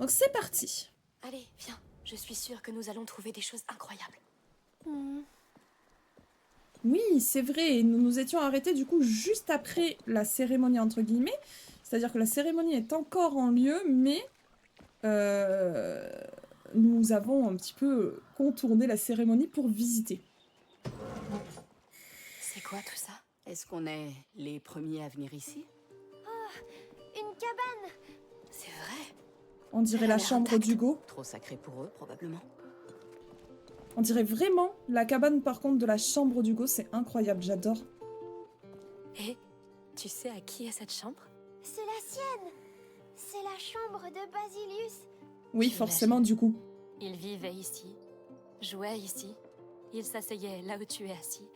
Donc c'est parti. Allez, viens. Je suis sûre que nous allons trouver des choses incroyables. Oui, c'est vrai, nous nous étions arrêtés du coup juste après la cérémonie entre guillemets. C'est-à-dire que la cérémonie est encore en lieu, mais nous avons un petit peu contourné la cérémonie pour visiter. C'est quoi tout ça? Est-ce qu'on est les premiers à venir ici? Une cabane! C'est vrai? On dirait Elle a la l'air chambre intacte. d'Hugo. Trop sacré pour eux, probablement. On dirait vraiment la cabane par contre de la chambre d'Hugo, c'est incroyable, j'adore. Et tu sais à qui est cette chambre? C'est la sienne! C'est la chambre de Basilius! Oui, J'imagine. forcément du coup. Il vivait ici, jouait ici, il s'asseyait là où tu es assis.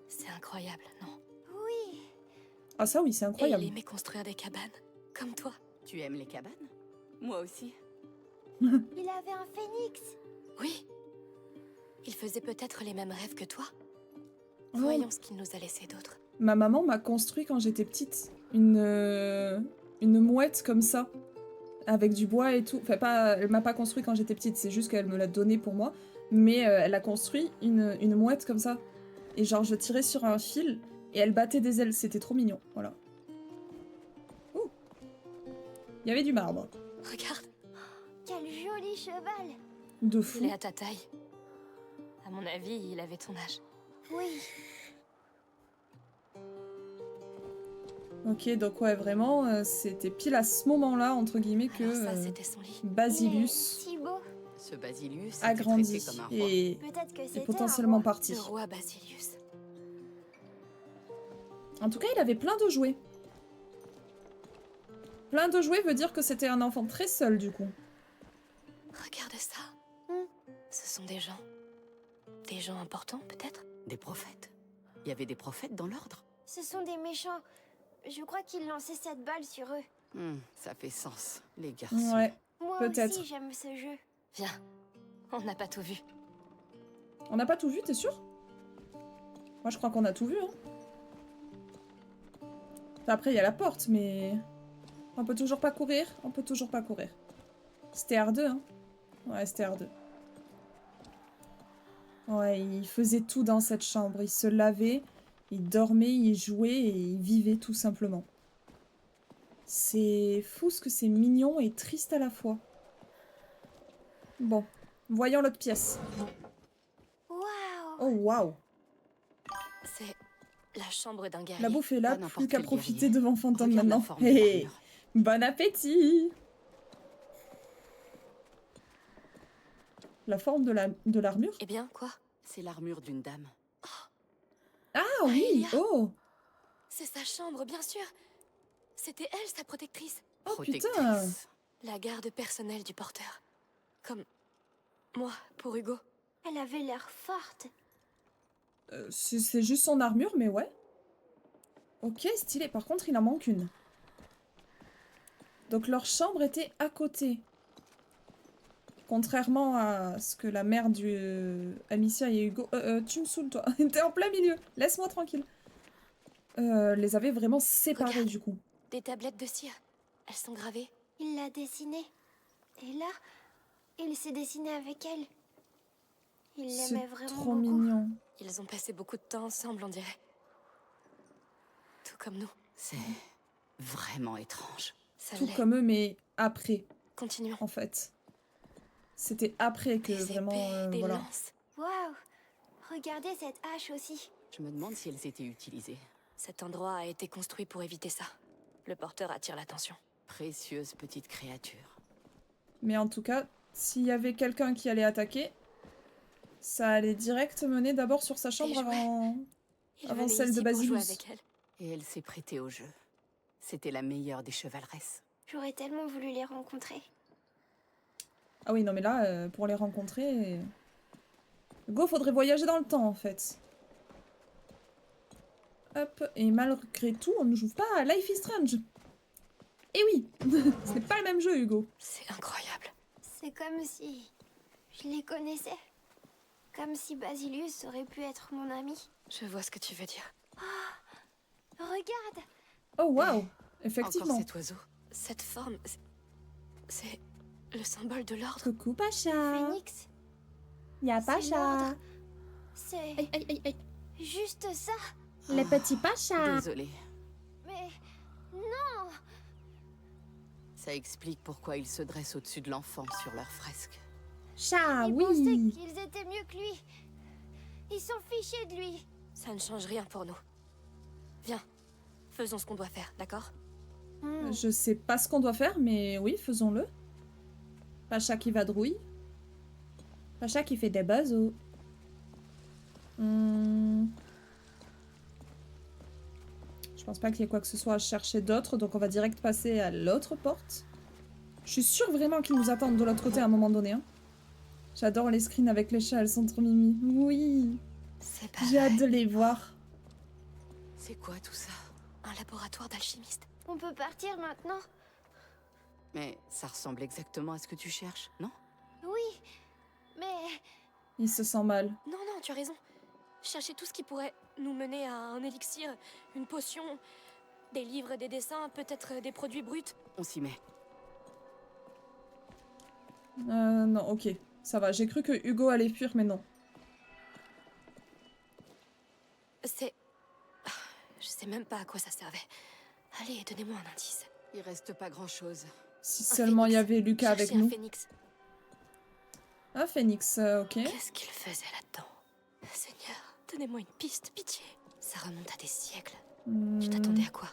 C'est incroyable, non? Oui! Ah ça oui, c'est Et incroyable. il aimait construire des cabanes, comme toi. Tu aimes les cabanes? Moi aussi. Il avait un phénix! Oui. Il faisait peut-être les mêmes rêves que toi. Oh. Voyons ce qu'il nous a laissé d'autre. Ma maman m'a construit quand j'étais petite une mouette comme ça, avec du bois et tout. Enfin, pas, elle m'a pas construit quand j'étais petite, c'est juste qu'elle me l'a donné pour moi. Mais elle a construit une mouette comme ça. Et genre, je tirais sur un fil et elle battait des ailes. C'était trop mignon. Voilà. Ouh. Il y avait du marbre. Regarde, Quel joli cheval! De il fou. est à ta taille. À mon avis, il avait ton âge. Oui, Ok, donc ouais, vraiment, c'était pile à ce moment-là, entre guillemets, que Alors ça, c'était son lit. il est Basilius si beau! Ce Basilius a était grandi traité comme un roi. et Peut-être que est c'était potentiellement un roi. parti. Le roi Basilius. En tout cas, il avait plein de jouets. Plein de jouets veut dire que c'était un enfant très seul, du coup. Regarde ça. Hmm. Ce sont des gens. Des gens importants, peut-être? Des prophètes. Il y avait des prophètes dans l'ordre. Ce sont des méchants. Je crois qu'ils lançaient cette balle sur eux. Ça fait sens, les garçons. Ouais, Moi peut-être. aussi, j'aime ce jeu. Viens. On n'a pas tout vu. On n'a pas tout vu, t'es sûr? Moi, je crois qu'on a tout vu, hein. Enfin, après, il y a la porte, mais... On peut toujours pas courir. On peut toujours pas courir. C'était R2, hein. Ouais, c'était R2. Ouais, il faisait tout dans cette chambre. Il se lavait, il dormait, il jouait et il vivait tout simplement. C'est fou ce que c'est mignon et triste à la fois. Bon, voyons l'autre pièce. Waouh! Oh, waouh! C'est la chambre d'un guerrier. La bouffe est là, Pas n'importe plus qu'à quel profiter guerrier. devant Fantôme Regarde la maintenant. forme de Hé, l'armure. bon appétit! La forme de l'armure? Eh bien, quoi? C'est l'armure d'une dame. Ah oui! Aelia. Oh! C'est sa chambre, bien sûr. C'était elle, sa protectrice. Oh putain! Protectrice. La garde personnelle du porteur. Comme moi, pour Hugo. Elle avait l'air forte. C'est juste son armure, mais ouais. Ok, stylé. Par contre, il en manque une. Donc leur chambre était à côté. Contrairement à ce que la mère du Amicia et Hugo... tu me saoules, toi. T'es en plein milieu. Laisse-moi tranquille. Les avait vraiment séparés, Regarde. du coup. Des tablettes de cire. Elles sont gravées. Il l'a dessinée. Et là, il s'est dessiné avec elle. Il l'aimait C'est vraiment trop beaucoup. mignon. Ils ont passé beaucoup de temps ensemble, on dirait. Tout comme nous. C'est vraiment étrange. Ça Tout l'est. comme eux, mais après, Continuons. en fait. C'était après que Des vraiment... épées, des voilà. lances. Waouh! Regardez cette hache aussi. Je me demande si elles étaient utilisées. Cet endroit a été construit pour éviter ça. Le porteur attire l'attention. Précieuse petite créature. Mais en tout cas, s'il y avait quelqu'un qui allait attaquer, ça allait direct mener d'abord sur sa chambre jouets. avant... Il Avant venait celle de ici pour jouer Basilius. avec elle. Et elle s'est prêtée au jeu. C'était la meilleure des chevaleresses. J'aurais tellement voulu les rencontrer. Ah oui, non mais là, pour les rencontrer... Go, faudrait voyager dans le temps, en fait. Hop, et malgré tout, on ne joue pas à Life is Strange. Eh oui, ce n'est pas le même jeu, Hugo. C'est incroyable. C'est comme si je les connaissais. Comme si Basilius aurait pu être mon ami. Je vois ce que tu veux dire. Regarde! Oh, waouh, Encore effectivement. cet oiseau. Cette forme, c'est Le symbole de l'ordre. Coucou Pacha. Phénix, Y'a c'est Pacha. l'ordre. C'est Aïe, aïe, aïe, aïe. juste ça. Les petits Pacha. Désolée. Mais non. Ça explique pourquoi ils se dressent au-dessus de l'enfant sur leur fresque. Chat, Ils pensaient oui. qu'ils étaient mieux que lui. Ils s'en fichaient de lui. Ça ne change rien pour nous. Viens, faisons ce qu'on doit faire, d'accord? Je sais pas ce qu'on doit faire, mais oui, faisons-le. Pacha qui vadrouille. Pacha qui fait des bazos. Je pense pas qu'il y ait quoi que ce soit à chercher d'autre, donc on va direct passer à l'autre porte. Je suis sûre vraiment qu'ils nous attendent de l'autre côté à un moment donné. Hein. J'adore les screens avec les chats, elles sont trop mimi. Oui, C'est pas j'ai vrai. hâte de les voir. C'est quoi tout ça? Un laboratoire d'alchimiste. On peut partir maintenant? Mais ça ressemble exactement à ce que tu cherches, non? Oui, mais Il se sent mal. Non, non, tu as raison. Chercher tout ce qui pourrait nous mener à un élixir, une potion, des livres, des dessins, peut-être des produits bruts. On s'y met. Non, ok. Ça va, j'ai cru que Hugo allait fuir, mais non. C'est... Je sais même pas à quoi ça servait. Allez, donnez-moi un indice. Il reste pas grand-chose. Si Un seulement il y phénix. avait Lucas avec Cherchez un nous. phénix. Ah, Phoenix, ok. Qu'est-ce qu'il faisait là-dedans? Seigneur, donnez-moi une piste, pitié. Ça remonte à des siècles. Tu t'attendais à quoi?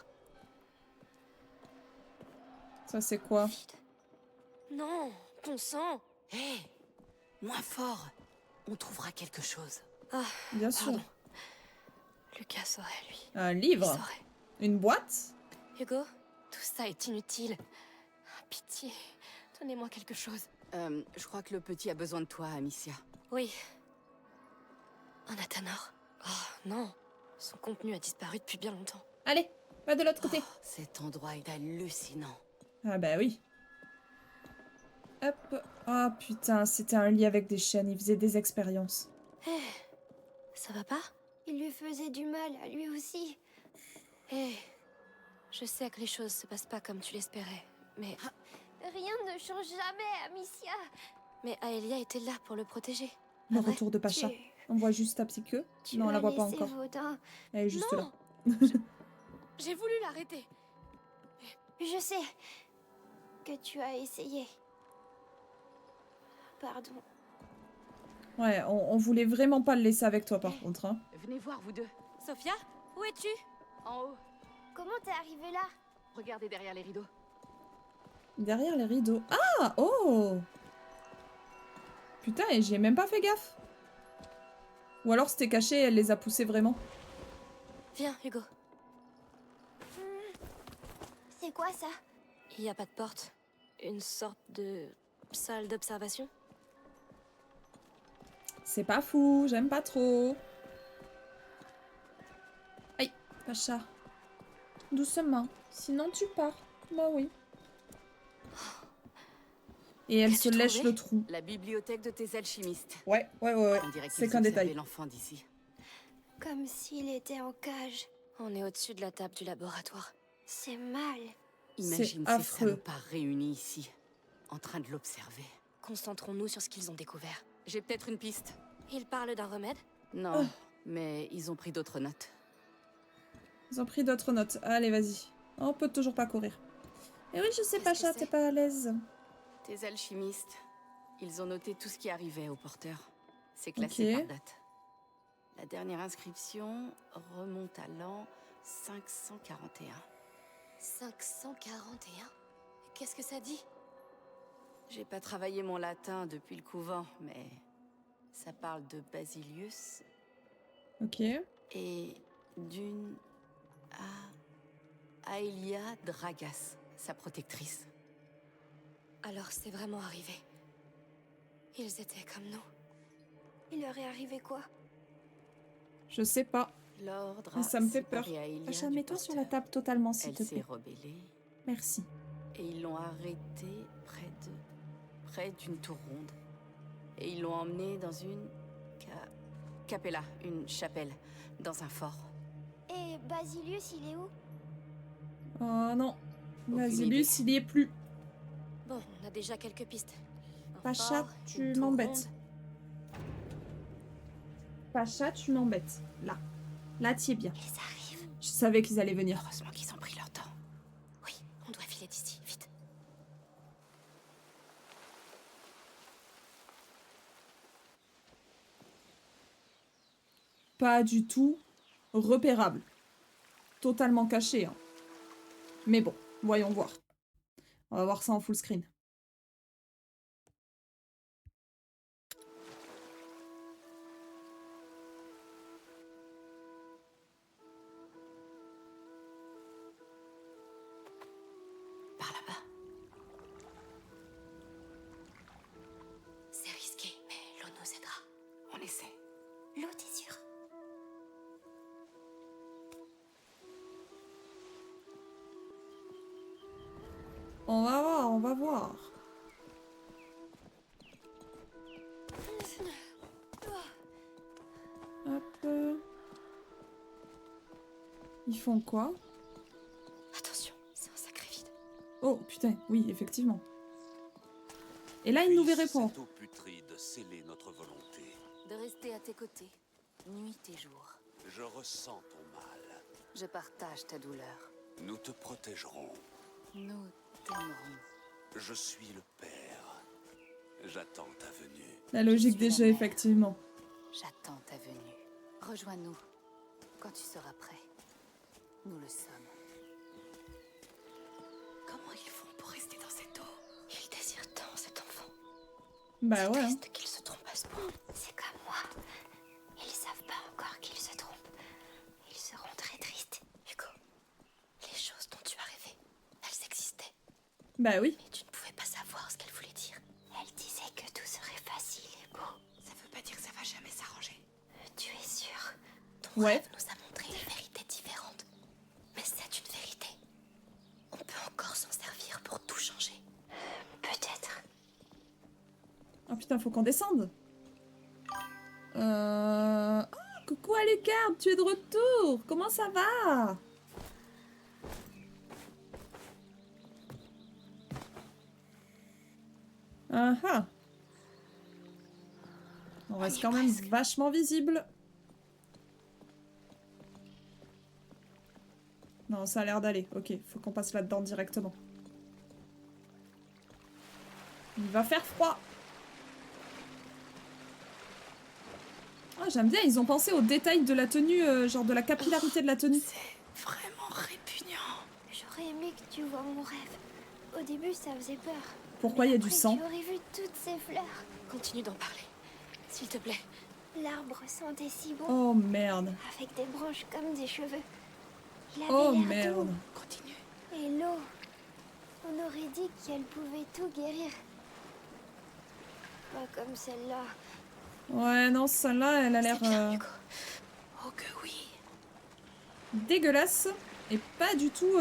Ça, c'est quoi? Vide. Non, bon sang. Hé! Moins fort! On trouvera quelque chose. Ah, Bien sûr. pardon. Lucas saurait, lui. Un Il livre? saurait. Une boîte? Hugo, tout ça est inutile. Ah, pitié, donnez-moi quelque chose. Je crois que le petit a besoin de toi, Amicia. Oui. Un Athanor. Oh, non. Son contenu a disparu depuis bien longtemps. Allez, va de l'autre côté. Oh, cet endroit est hallucinant. Ah bah oui. Hop. Ah putain, c'était un lit avec des chaînes, il faisait des expériences. Hé, ça va pas? il lui faisait du mal à lui aussi. Hé, je sais que les choses se passent pas comme tu l'espérais, mais... Rien ne change jamais, Amicia. Mais Aelia était là pour le protéger. Le Ah ouais? retour de Pacha. Tu, On voit juste ta petite queue. tu Non, on as la voit pas laissé encore. Vaudin. Elle est juste Non. là. J'ai voulu l'arrêter. Je sais que tu as essayé. Pardon. Ouais, on voulait vraiment pas le laisser avec toi par contre. Hein. Venez voir, vous deux. Sophia, où es-tu? En haut. Comment t'es arrivée là? Regardez derrière les rideaux. Derrière les rideaux. Ah, oh! Putain, et j'y ai même pas fait gaffe. Ou alors c'était caché et elle les a poussés vraiment. Viens, Hugo. C'est quoi ça? Il y a pas de porte. Une sorte de salle d'observation? C'est pas fou, j'aime pas trop. Aïe, Pacha. Doucement, sinon tu pars. Bah oui. Et elle se Qu'as-tu lèche trouvé? le trou. La bibliothèque de tes alchimistes. Ouais. On dirait C'est qu'ils qu'un détail. observaient l'enfant d'ici. Comme s'il était en cage. On est au-dessus de la table du laboratoire. C'est mal. Imagine ces affreux. salopards réunis ici, en train de l'observer. Concentrons-nous sur ce qu'ils ont découvert. J'ai peut-être une piste. Ils parlent d'un remède? Non, mais ils ont pris d'autres notes. Ils ont pris d'autres notes. Allez, vas-y. On peut toujours pas courir. Et oui, je sais, Qu'est-ce Pacha, que t'es c'est? pas à l'aise. Tes alchimistes, ils ont noté tout ce qui arrivait au porteur. C'est classé Ok. par date. La dernière inscription remonte à l'an 541. 541? Qu'est-ce que ça dit? J'ai pas travaillé mon latin depuis le couvent, mais ça parle de Basilius Ok. et d'une Aelia Dragas, sa protectrice. Alors c'est vraiment arrivé. Ils étaient comme nous. Il leur est arrivé quoi? Je sais pas. L'ordre Ah, a ça me fait peur. séparé Aelia Pacha, du mets-toi sur la porteur. table totalement, s'il Elle te s'est plaît. rebellée Merci. et ils l'ont arrêtée près d'une tour ronde. Et ils l'ont emmenée dans une capella, une chapelle, dans un fort. Et Basilius, il est où? Oh non. Aucune Basilius, il y est plus. Bon, on a déjà quelques pistes. Un Pacha, fort, tu une tour m'embêtes. ronde. Pacha, tu m'embêtes. Là. Là, t'y es bien. Ils arrivent. Je savais qu'ils allaient venir. Heureusement qu'ils ont pris leur temps. Oui, on doit filer d'ici, vite. Pas du tout repérable. Totalement caché. Hein. Mais bon, voyons voir. On va voir ça en full screen. Par là-bas. C'est risqué, mais l'eau nous aidera. On essaie. L'eau, t'es sûre? On va voir, on va voir. Hop. Ils font quoi? Attention, c'est un sacré vide. Oh, putain, oui, effectivement. Et là, il nous verrait pas. Cette eau putride sceller notre volonté. De rester à tes côtés, nuit et jour. Je ressens ton mal. Je partage ta douleur. Nous te protégerons. Nous t'aimerons. Je suis le père. J'attends ta venue. La logique Je suis des la jeux, mère. effectivement. J'attends ta venue. Rejoins-nous quand tu seras prêt. Nous le sommes. Comment ils font pour rester dans cette eau? Il désire tant cet enfant. Bah ouais. hein. Triste qu'il se trompe à ce point. C'est comme moi. Ils savent pas encore qu'ils se trompent. Ils seront très tristes. Hugo, les choses dont tu as rêvé, elles existaient. Bah oui. Mais tu ne pouvais pas savoir ce qu'elles voulaient dire. Elle disait que tout serait facile et beau. Ça veut pas dire que ça va jamais s'arranger. Tu es sûre? Ton Ouais. rêve nous a montré une vérité différente. Mais c'est une vérité. On peut encore s'en servir pour tout changer. Peut-être. Oh putain, faut qu'on descende. Ah, coucou Alucard, tu es de retour. Comment ça va? Ah ah. On reste quand même vachement visible. Non, ça a l'air d'aller. Ok, faut qu'on passe là-dedans directement. Il va faire froid. Ah, j'aime bien, ils ont pensé aux détails de la tenue, genre de la capillarité de la tenue. C'est vraiment répugnant. J'aurais aimé que tu vois mon rêve. Au début, ça faisait peur. Pourquoi il y a du Après, sang? tu aurais vu toutes ces fleurs. Continue d'en parler. S'il te plaît. L'arbre sentait si bon, Oh merde. avec des branches comme des cheveux. Il avait Oh l'air merde. doux. Continue. Et l'eau, on aurait dit qu'elle pouvait tout guérir. Pas comme celle-là. Ouais, non, celle-là, elle a l'air C'est bien, Hugo. Oh que oui. dégueulasse. Et pas du tout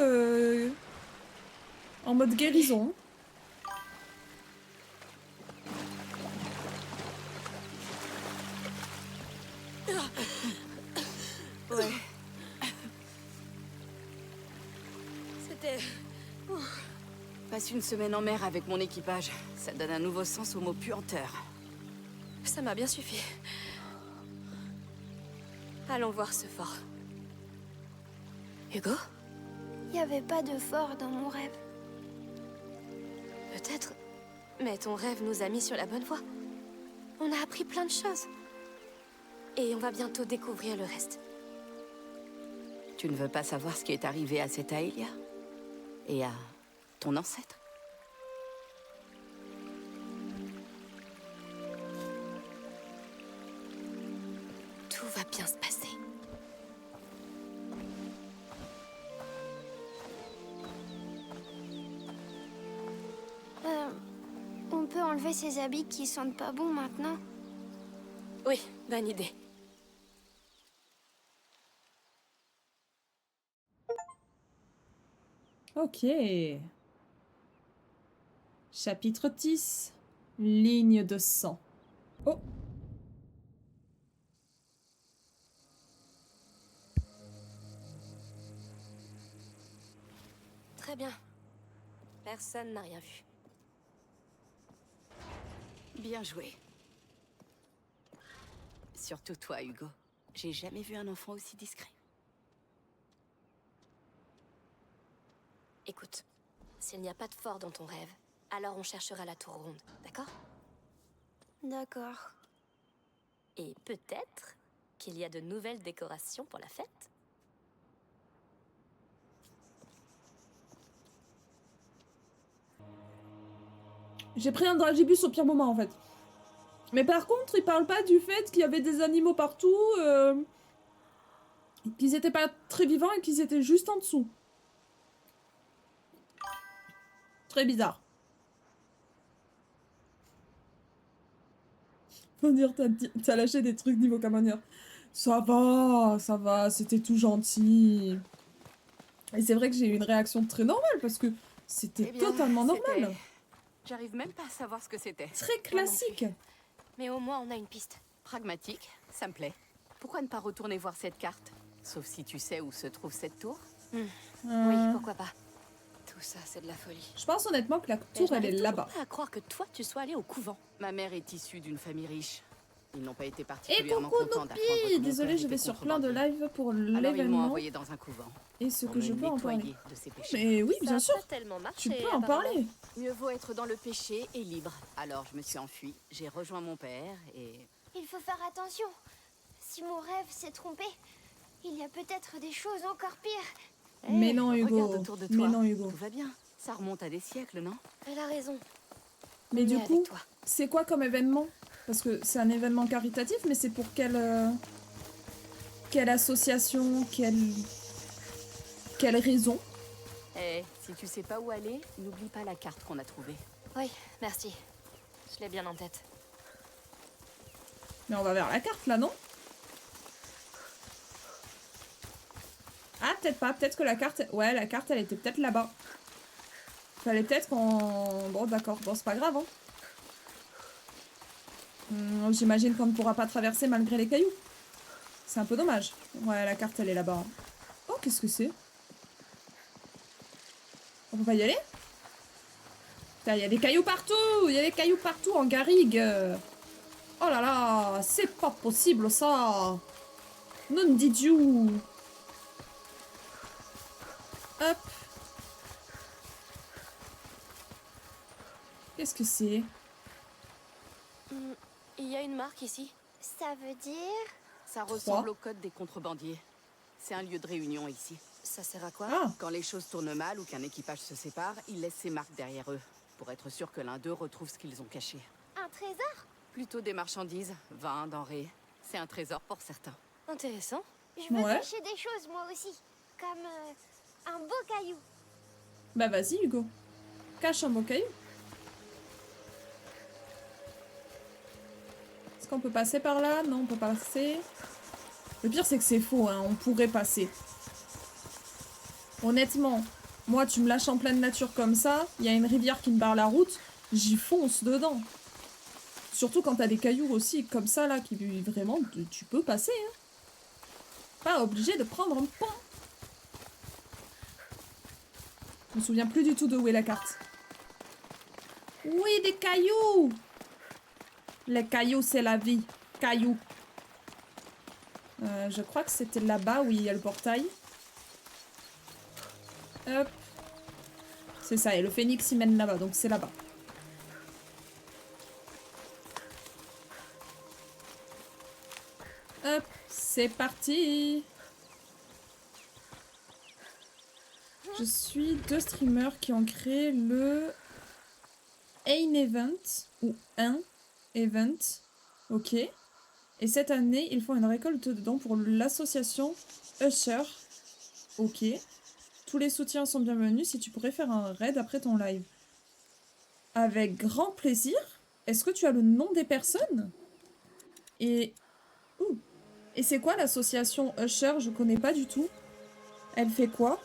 en mode guérison. Ouais. C'était... Passe une semaine en mer avec mon équipage. Ça donne un nouveau sens au mot puanteur. Ça m'a bien suffi. Allons voir ce fort. Hugo? Il n'y avait pas de fort dans mon rêve. Peut-être. Mais ton rêve nous a mis sur la bonne voie. On a appris plein de choses. Et on va bientôt découvrir le reste. Tu ne veux pas savoir ce qui est arrivé à cette Aelia? Et à ton ancêtre? Tout va bien se passer. On peut enlever ces habits qui sentent pas bon maintenant. Oui, bonne idée. Ok. Chapitre 10. Ligne de sang. Oh. Très bien. Personne n'a rien vu. Bien joué. Surtout toi, Hugo. J'ai jamais vu un enfant aussi discret. Écoute, s'il n'y a pas de fort dans ton rêve, alors on cherchera la tour ronde, d'accord? D'accord. Et peut-être qu'il y a de nouvelles décorations pour la fête. J'ai pris un dragibus au pire moment en fait. Mais par contre, il parle pas du fait qu'il y avait des animaux partout, qu'ils étaient pas très vivants et qu'ils étaient juste en dessous. Très bizarre. Faut dire, t'as lâché des trucs niveau camonneur. Ça va, c'était tout gentil. Et c'est vrai que j'ai eu une réaction très normale parce que c'était Eh bien, totalement c'était- normal. J'arrive même pas à savoir ce que c'était. Très classique. Mais au moins on a une piste. Pragmatique, ça me plaît. Pourquoi ne pas retourner voir cette carte? Sauf si tu sais où se trouve cette tour. Oui, Euh, pourquoi pas. Tout ça, c'est de la folie. Je pense honnêtement que la Et tour, je elle est n'arrive là-bas. toujours pas à croire que toi, tu sois allé au couvent. Ma mère est issue d'une famille riche. Ils n'ont pas été Et particulièrement coucou contents d'apprendre que Nopi! mon Désolée, père je vais était sur plein de contrebandier. lives pour Alors ils m'ont l'événement. envoyé dans un couvent. Et ce Pour que me je peux en parler. nettoyer de ces péchés. Mais oui, Ça bien a sûr. pas tellement marché, Tu peux en apparemment. parler. Mieux vaut être dans le péché et libre. Alors je me suis enfuie, j'ai rejoint mon père et... Il faut faire attention. Si mon rêve s'est trompé, il y a peut-être des choses encore pires. Mais Hey, non, Hugo. regarde autour de Mais toi. non, Hugo. Tout va bien. Ça remonte à des siècles, non? Elle a raison. Mais On du est avec coup, toi. c'est quoi comme événement? Parce que c'est un événement caritatif, mais c'est pour quelle association, quelle raison? Eh, si tu sais pas où aller, n'oublie pas la carte qu'on a trouvée. Oui, merci. Je l'ai bien en tête. Mais on va vers la carte là, non? Ah, peut-être pas. Peut-être que la carte... Ouais, la carte, elle était peut-être là-bas. Fallait peut-être qu'on... Bon, d'accord. Bon, c'est pas grave, hein. J'imagine qu'on ne pourra pas traverser malgré les cailloux. C'est un peu dommage. Ouais, la carte, elle est là-bas. Oh, qu'est-ce que c'est? On peut pas y aller? Putain, il y a des cailloux partout! Il y a des cailloux partout en garrigue! Oh là là! C'est pas possible, ça! Non did you! Hop! Qu'est-ce que c'est? Il y a une marque ici. Ça veut dire... Ça ressemble au code des contrebandiers. C'est un lieu de réunion ici. Ça sert à quoi? Ah! Quand les choses tournent mal ou qu'un équipage se sépare, ils laissent ces marques derrière eux, pour être sûr que l'un d'eux retrouve ce qu'ils ont caché. Un trésor? Plutôt des marchandises, vin, denrées. C'est un trésor pour certains. Intéressant. Je veux Ouais. cacher des choses, moi aussi. Comme un beau caillou. Bah vas-y, Hugo. Cache un beau caillou. Est-ce qu'on peut passer par là? Non, on peut pas passer. Le pire, c'est que c'est faux, hein. On pourrait passer. Honnêtement, moi, tu me lâches en pleine nature comme ça, il y a une rivière qui me barre la route, j'y fonce dedans. Surtout quand t'as des cailloux aussi comme ça, là, qui vraiment, tu peux passer, hein. Pas obligé de prendre un pont. Je me souviens plus du tout de où est la carte. Oui, des cailloux! Les cailloux, c'est la vie. Cailloux. Je crois que c'était là-bas où il y a le portail. Hop. C'est ça, et le phénix il mène là-bas, donc c'est là-bas. Hop, c'est parti. Je suis deux streamers qui ont créé le Ein Event, ou un Event. Ok. Et cette année, ils font une récolte de dons pour l'association Usher. Ok. Tous les soutiens sont bienvenus si tu pourrais faire un raid après ton live. Avec grand plaisir. Est-ce que tu as le nom des personnes? Et... Ouh. Et c'est quoi l'association Usher? Je connais pas du tout. Elle fait quoi?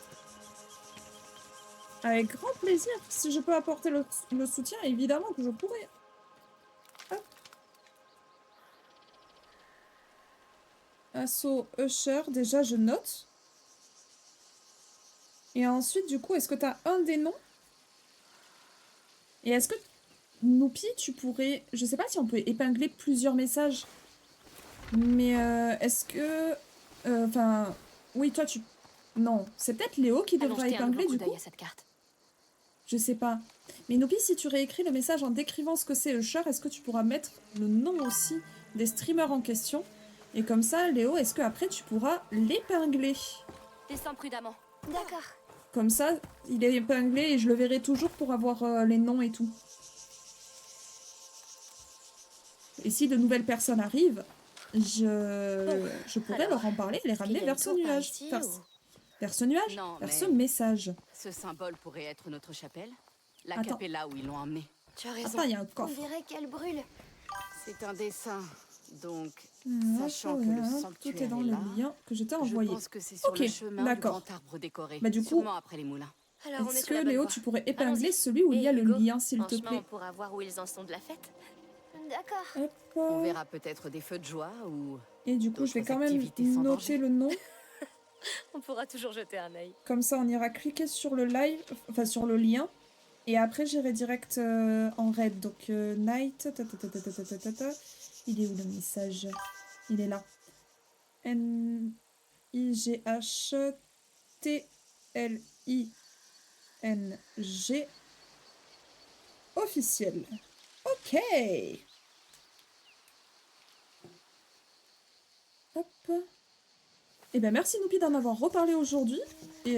Avec grand plaisir. Si je peux apporter le soutien, évidemment que je pourrais. Hop. Asso Usher, déjà je note. Et ensuite, du coup, est-ce que tu as un des noms? Et est-ce que Noupi, tu pourrais... Je sais pas si on peut épingler plusieurs messages. Mais est-ce que... Enfin... oui, toi, tu... Non, c'est peut-être Léo qui Allons devra jeter un épingler, nouveau du coup coup. d'œil à cette carte. Je sais pas. Mais Noupi, si tu réécris le message en décrivant ce que c'est Usher, est-ce que tu pourras mettre le nom aussi des streamers en question? Et comme ça, Léo, est-ce que après tu pourras l'épingler? Descends prudemment. D'accord. Comme ça, il est épinglé et je le verrai toujours pour avoir les noms et tout. Et si de nouvelles personnes arrivent, je pourrais Alors, leur en parler et les est-ce qu'il ramener y a vers une ce tour par nuage. ici, Vers, ou- vers ce nuage? Non, Vers mais- ce message. Ce symbole pourrait être notre chapelle. La Attends. capella où ils l'ont emmené. Tu as raison. Attends, il y a un On coffre. dirait qu'elle brûle. C'est un dessin. Donc, Ah, sachant que le voilà, sanctuaire tout est dans est le là, lien que je t'ai je envoyé. pense que c'est sur Ok, le chemin du d'accord. grand arbre décoré. Bah, du coup, sûrement après les moulins. Alors, on est Est-ce sur que la bonne Léo, voie. tu pourrais épingler Allons-y. celui où il y a Hey, le Hugo, lien, s'il en te chemin, plaît? on pourra voir où ils en sont de la fête. D'accord. Hop. On verra peut-être des feux de joie ou... Et du coup, je vais d'autres quand même activités sans noter danger. le nom. On pourra toujours jeter un œil. Comme ça, on ira cliquer sur le live, enfin sur le lien. Et après, j'irai direct en raid. Donc, night. Il est où le message? Il est là. N-I-G-H-T-L-I-N-G. Officiel. Ok. Hop. Eh ben merci Noupi d'en avoir reparlé aujourd'hui. Et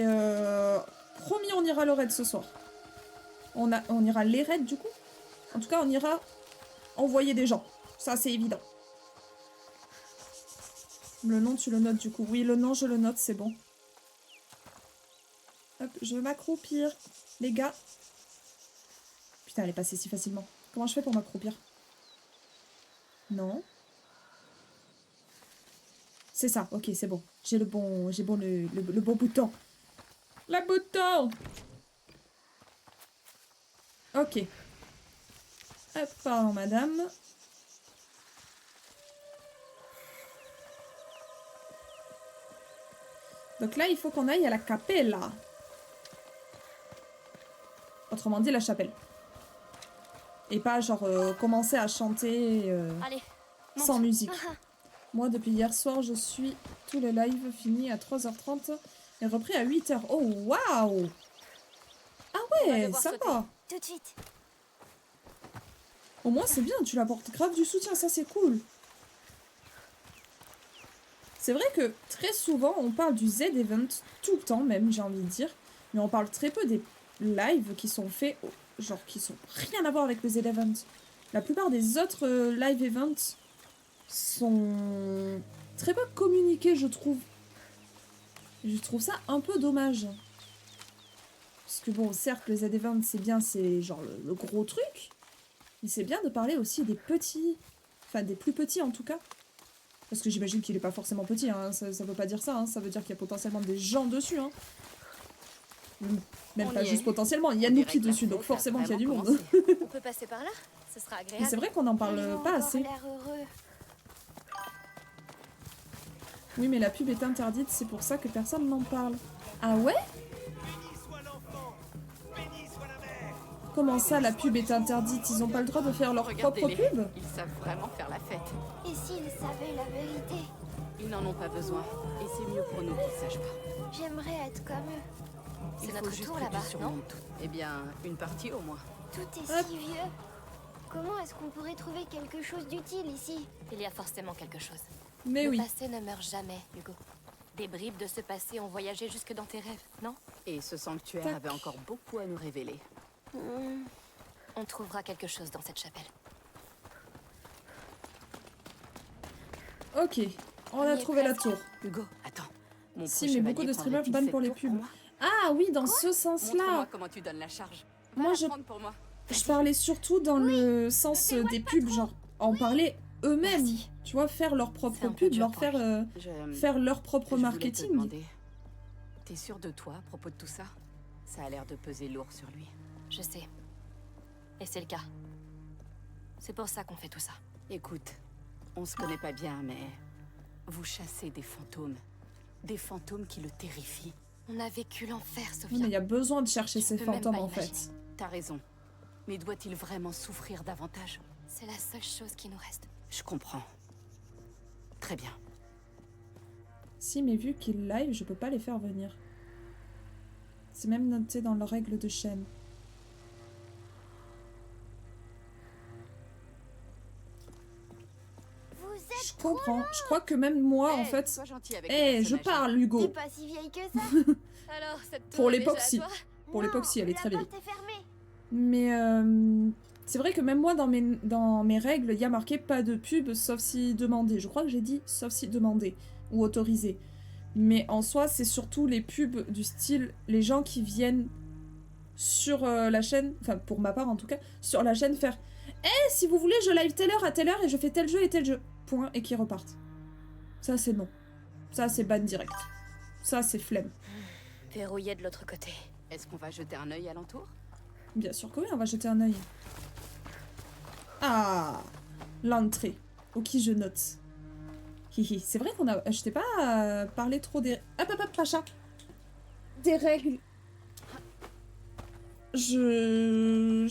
promis, on ira le raid ce soir. On ira les raids du coup. En tout cas, on ira envoyer des gens. Ça, c'est évident. Le nom, tu le notes du coup. Oui, le nom, je le note, c'est bon. Hop, je vais m'accroupir. Les gars. Putain, elle est passée si facilement. Comment je fais pour m'accroupir? Non. C'est ça, ok, c'est bon. J'ai le bon bouton. Le bouton. Ok. Hop, pardon, madame. Donc là, il faut qu'on aille à la capella. Autrement dit, la chapelle. Et pas genre commencer à chanter Allez, sans musique. Ah, Moi, depuis hier soir, je suis tout le live fini à 3h30 et repris à 8h. Oh, waouh! Ah On va ouais, devoir ça sauter. va. tout de suite. Au moins, c'est bien, tu l'apportes grave du soutien, ça c'est cool. C'est vrai que très souvent, on parle du Z-Event, tout le temps même, j'ai envie de dire. Mais on parle très peu des lives qui sont faits, genre qui sont rien à voir avec le Z-Event. La plupart des autres live events sont très peu communiqués, je trouve. Je trouve ça un peu dommage. Parce que bon, certes, le Z-Event, c'est bien, c'est genre le gros truc. Mais c'est bien de parler aussi des petits, enfin des plus petits en tout cas. Parce que j'imagine qu'il est pas forcément petit, hein. Ça veut pas dire ça, hein. Ça veut dire qu'il y a potentiellement des gens dessus. Hein. Même On pas y juste est. potentiellement, il y a On Noupi dirait que la dessus, donc fête a forcément qu'il y a du vraiment monde. commencé. on peut passer par là. Ce sera Mais agréable. c'est vrai qu'on n'en Ils parle ont pas encore assez. l'air heureux. Oui, mais la pub est interdite, c'est pour ça que personne n'en parle. Ah ouais? Comment ça, la pub est interdite? Ils ont pas le droit de faire leur propre Regardez-les, pub? ils savent vraiment faire la fête. Et s'ils savaient la vérité? Ils n'en ont pas besoin. Et c'est mieux pour nous qu'ils sachent pas. J'aimerais être comme eux. Il C'est faut notre juste tour que là-bas, tu non? surmontes tout. Eh bien, une partie au moins. Tout est Hop. si vieux. Comment est-ce qu'on pourrait trouver quelque chose d'utile ici? Il y a forcément quelque chose. Mais le oui. passé ne meurt jamais, Hugo. Des bribes de ce passé ont voyagé jusque dans tes rêves, non? Et ce sanctuaire Tac. avait encore beaucoup à nous révéler. Hmm, On trouvera quelque chose dans cette chapelle. Ok, on a On y est trouvé la presque. tour. Hugo, attends. Mon Si, pro mais beaucoup chevalier de streamers prendrait-il bannent cette pour les tour pubs. moi Ah oui, dans ce Montre-moi sens-là. comment tu donnes la charge. Moi, Va je la prendre pour moi. Je parlais surtout dans le sens des pubs, genre en parler eux-mêmes, Merci. tu vois, faire leur C'est propre un peu pub, dur leur pour faire, faire leur propre je voulais te marketing. demander, t'es sûr de toi à propos de tout ça? Ça a l'air de peser lourd sur lui. Je sais. Et c'est le cas. C'est pour ça qu'on fait tout ça. Écoute, on se connaît pas bien, mais vous chassez des fantômes. Des fantômes qui le terrifient. On a vécu l'enfer, Oui, Sophia. mais il y a besoin de chercher Tu ces peux même fantômes pas en fait. imaginer. T'as raison. Mais doit-il vraiment souffrir davantage? C'est la seule chose qui nous reste. Je comprends. Très bien. Si, mais vu qu'ils live, je peux pas les faire venir. C'est même noté dans leurs règles de chaîne. Vous êtes Je comprends. Je crois que même moi, en fait... Sois gentil avec Eh, le je personnage. parle, T'es Hugo. pas si vieille que ça. Alors, cette tour Pour est l'époque, déjà à si. toi? Pour l'époque, si, elle est très La vieille. porte est fermée. Mais c'est vrai que même moi, dans mes règles, il y a marqué pas de pub, sauf si demandé. Je crois que j'ai dit sauf si demandé ou autorisé. Mais en soi, c'est surtout les pubs du style, les gens qui viennent sur la chaîne, enfin pour ma part en tout cas, sur la chaîne faire « Eh, si vous voulez, je live telle heure à telle heure et je fais tel jeu et tel jeu. » Point, et qui repartent. Ça, c'est non. Ça, c'est ban direct. Ça, c'est flemme. Verrouillé de l'autre côté. Est-ce qu'on va jeter un œil alentour? Bien sûr que oui, on va jeter un œil. Ah, l'entrée. Ok, je note. Hihi, c'est vrai qu'on a... Je t'ai pas parlé trop des... Hop, hop, hop, Pacha. Des règles. Je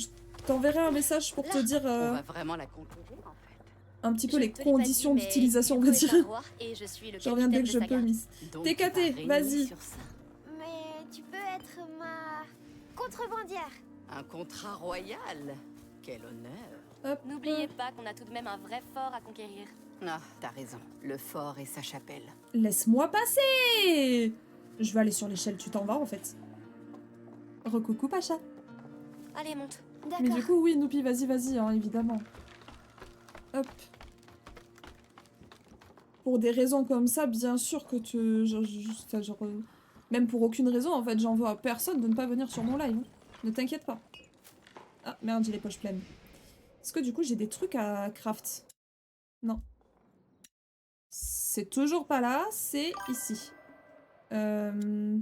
t'enverrai un message pour te dire On va vraiment la conquérir, en fait. un petit peu Je les te l'ai pas conditions dit, mais d'utilisation, on Hugo va est dire. un roi et je suis le Je reviens dès que je capitaine peux, de Miss. Donc, TKT, tu vas régner vas-y. sur ça. Mais tu peux être ma contrebandière. Un contrat royal. Quel honneur. Hop. Saga. N'oubliez pas qu'on a tout de même un vrai fort à conquérir. Ah, t'as raison. Le fort et sa chapelle. Laisse-moi passer. Je vais aller sur l'échelle, tu t'en vas en fait. Recoucou, Pacha. Allez, monte. Mais D'accord. du coup, oui, Noupi, vas-y, hein, évidemment. Hop. Pour des raisons comme ça, bien sûr que tu... même pour aucune raison, en fait, j'en veux à personne de ne pas venir sur mon live. Hein. Ne t'inquiète pas. Ah, merde, j'ai les poches pleines. Est-ce que du coup, j'ai des trucs à craft? Non. C'est toujours pas là, c'est ici. Pacha,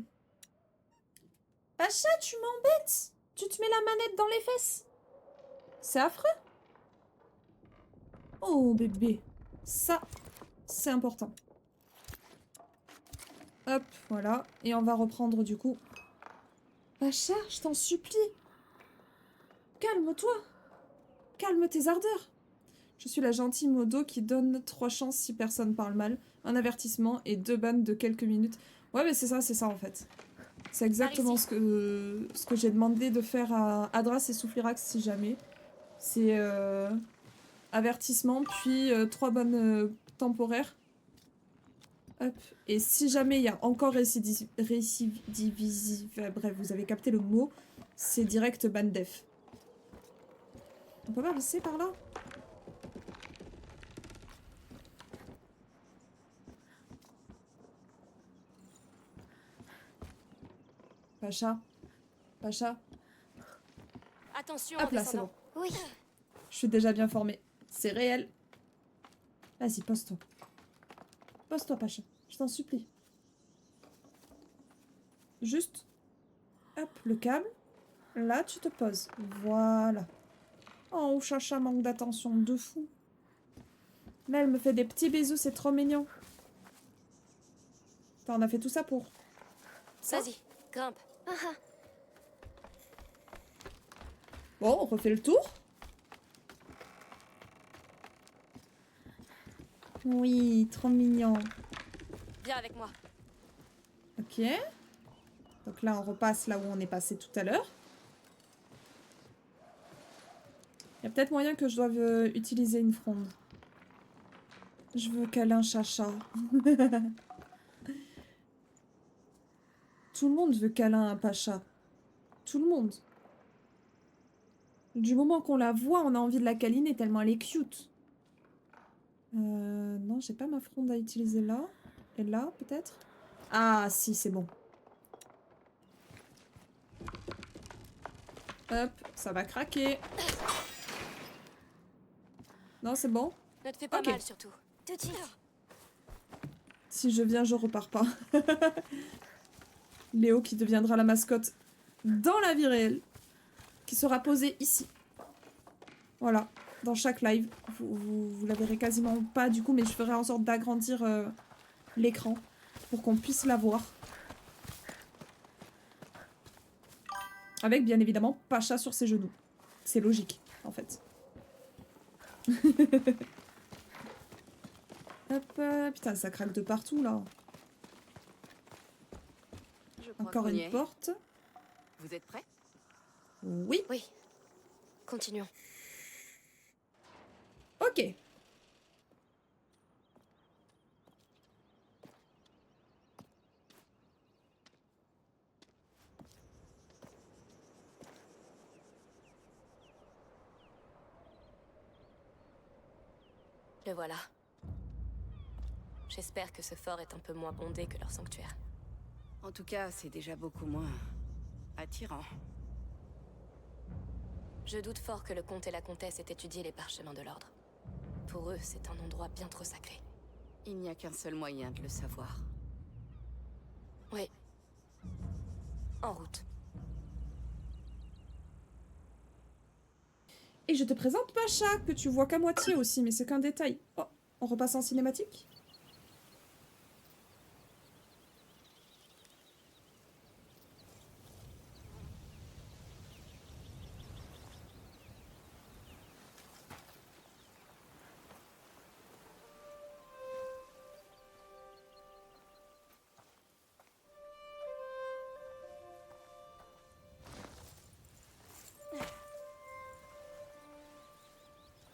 tu m'embêtes! Tu te mets la manette dans les fesses? C'est affreux! Oh, bébé. Ça, c'est important. Hop, voilà. Et on va reprendre du coup. Pacha, je t'en supplie. Calme-toi. Calme tes ardeurs. Je suis la gentille modo qui donne 3 chances si personne parle mal, un avertissement et 2 bans de quelques minutes. Ouais, mais c'est ça en fait. C'est exactement ce que j'ai demandé de faire à Adras et Soufflirax si jamais. C'est avertissement, puis 3 bans temporaires. Hop. Et si jamais il y a encore bref, vous avez capté le mot, c'est direct ban def. On peut pas passer par là? Pacha. Pacha. Attention, Hop en là, c'est descendant. bon. Oui. Je suis déjà bien formée. C'est réel. Vas-y, pose-toi. Pose-toi, Pacha. Je t'en supplie. Juste. Hop, le câble. Là, tu te poses. Voilà. Oh, Chacha manque d'attention de fou. Là, elle me fait des petits bisous, c'est trop mignon. Attends, on a fait tout ça pour... ça? Vas-y, grimpe. Ah, ah. Bon, on refait le tour. Oui, trop mignon. Viens avec moi. Ok. Donc là, on repasse là où on est passé tout à l'heure. Il y a peut-être moyen que je doive utiliser une fronde. Je veux câlin Chacha. Tout le monde veut câlin à Pacha. Tout le monde. Du moment qu'on la voit, on a envie de la câliner tellement elle est cute. Non, j'ai pas ma fronde à utiliser là. Et là, peut-être? Ah, si, c'est bon. Hop, ça va craquer. Non, c'est bon. Ne te fais pas Ok. mal, surtout. Tout de suite. Si je viens, je repars pas. Léo qui deviendra la mascotte dans la vie réelle. Qui sera posée ici. Voilà. Dans chaque live. Vous la verrez quasiment pas du coup, mais je ferai en sorte d'agrandir l'écran pour qu'on puisse la voir. Avec bien évidemment Pacha sur ses genoux. C'est logique, en fait. Hop, putain, ça craque de partout, là. Je crois Encore qu'on y une est. porte. Vous êtes prêts? Oui, Oui. Continuons. ok. Le voilà. J'espère que ce fort est un peu moins bondé que leur sanctuaire. En tout cas, c'est déjà beaucoup moins attirant. Je doute fort que le comte et la comtesse aient étudié les parchemins de l'ordre. Pour eux, c'est un endroit bien trop sacré. Il n'y a qu'un seul moyen de le savoir. Oui. En route. Et je te présente Pacha, que tu vois qu'à moitié aussi, mais c'est qu'un détail. Oh, on repasse en cinématique?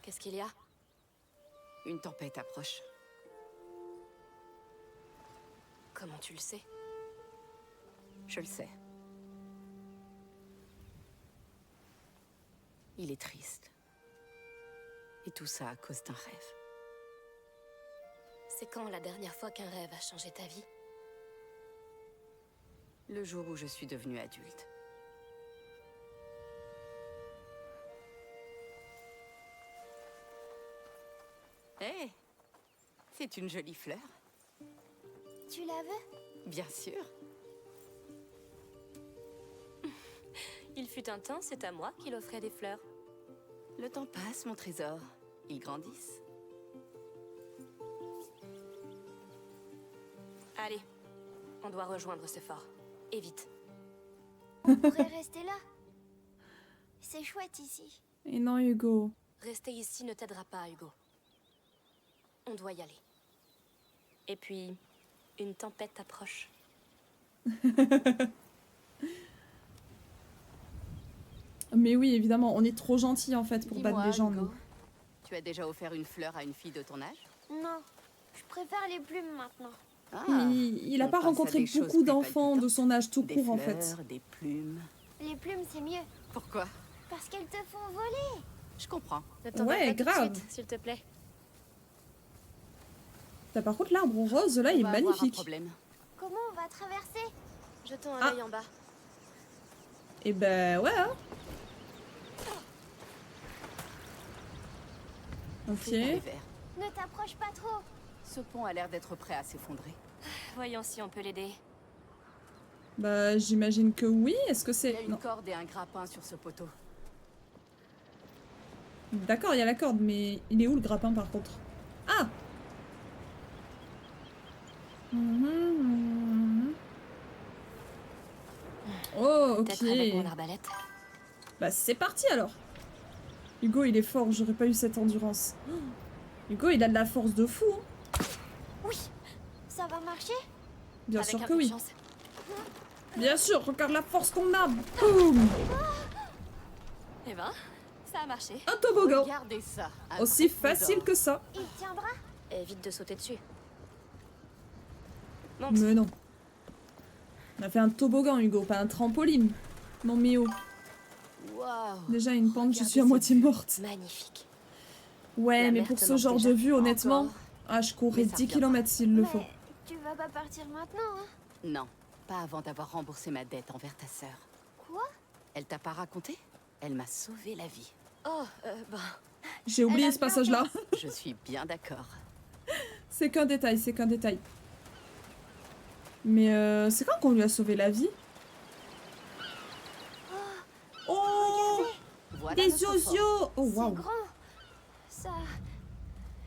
Qu'est-ce qu'il y a? Une tempête approche. Comment tu le sais? Je le sais. Il est triste. Et tout ça à cause d'un rêve. C'est quand la dernière fois qu'un rêve a changé ta vie? Le jour où je suis devenue adulte. Hé, c'est une jolie fleur. Tu la veux? Bien sûr. Il fut un temps, c'est à moi qu'il offrait des fleurs. Le temps passe, mon trésor. Ils grandissent. Allez, on doit rejoindre ce fort. Et vite. On pourrait rester là. C'est chouette ici. Et non, Hugo. Rester ici ne t'aidera pas, Hugo. On doit y aller. Et puis, une tempête approche. Mais oui, évidemment, on est trop gentils en fait pour battre Dis-moi, les gens, Hugo, nous. tu as déjà offert une fleur à une fille de ton âge? Non, je préfère les plumes maintenant. Ah, Il a on pas passe à rencontré des choses beaucoup plus d'enfants de palpitantes. son âge tout Des court en fleurs, fait. des plumes. Les plumes, c'est mieux. Pourquoi? Parce qu'elles te font voler. Je comprends. Ne t'en Ouais, va pas grave. tout de suite, s'il te plaît. T'as par contre l'arbre rose là, On il est va avoir un magnifique. problème. Comment on va traverser? Jetons un Ah. œil en bas. Et ben ouais. Hein. Ok. Fais pas les verres. Ne t'approche pas trop. Ce pont a l'air d'être prêt à s'effondrer. Voyons si on peut l'aider. Bah j'imagine que oui. Est-ce que Il y c'est... a une Non. corde et un grappin sur ce poteau. D'accord, il y a la corde, mais il est où le grappin par contre? Ah. Oh, ok. Peut-être avec mon arbalète. Bah c'est parti alors. Hugo il est fort, j'aurais pas eu cette endurance. Oh, Hugo il a de la force de fou. Hein. Oui, ça va marcher? Bien Avec sûr un que peu de oui. chance. Bien sûr, regarde la force qu'on a. Boum. Eh ben, ça a marché. Un toboggan. Regardez ça. un Aussi vrai facile trésor. que ça. Il tiendra? Évite de sauter dessus. Monte. Mais non. On a fait un toboggan Hugo, pas un trampoline. Non mais oh. Waouh. Déjà une pente, je Regardez suis à cette moitié vue. morte. Magnifique. Ouais, La mais mer pour te ce manque genre déjà. de vue, honnêtement, Encore. ah, je courrais Mais ça 10 reviendra. km s'il le faut. Mais tu vas pas partir maintenant, hein? Non, pas avant d'avoir remboursé ma dette envers ta sœur. Quoi? Elle t'a pas raconté? Elle m'a sauvé la vie. Oh, ben, J'ai oublié Elle a ce bien passage-là. Je suis bien d'accord. C'est qu'un détail, c'est qu'un détail. Mais c'est quand qu'on lui a sauvé la vie? Oh, Voilà des notre fort. osios. Oh C'est waouh. grand.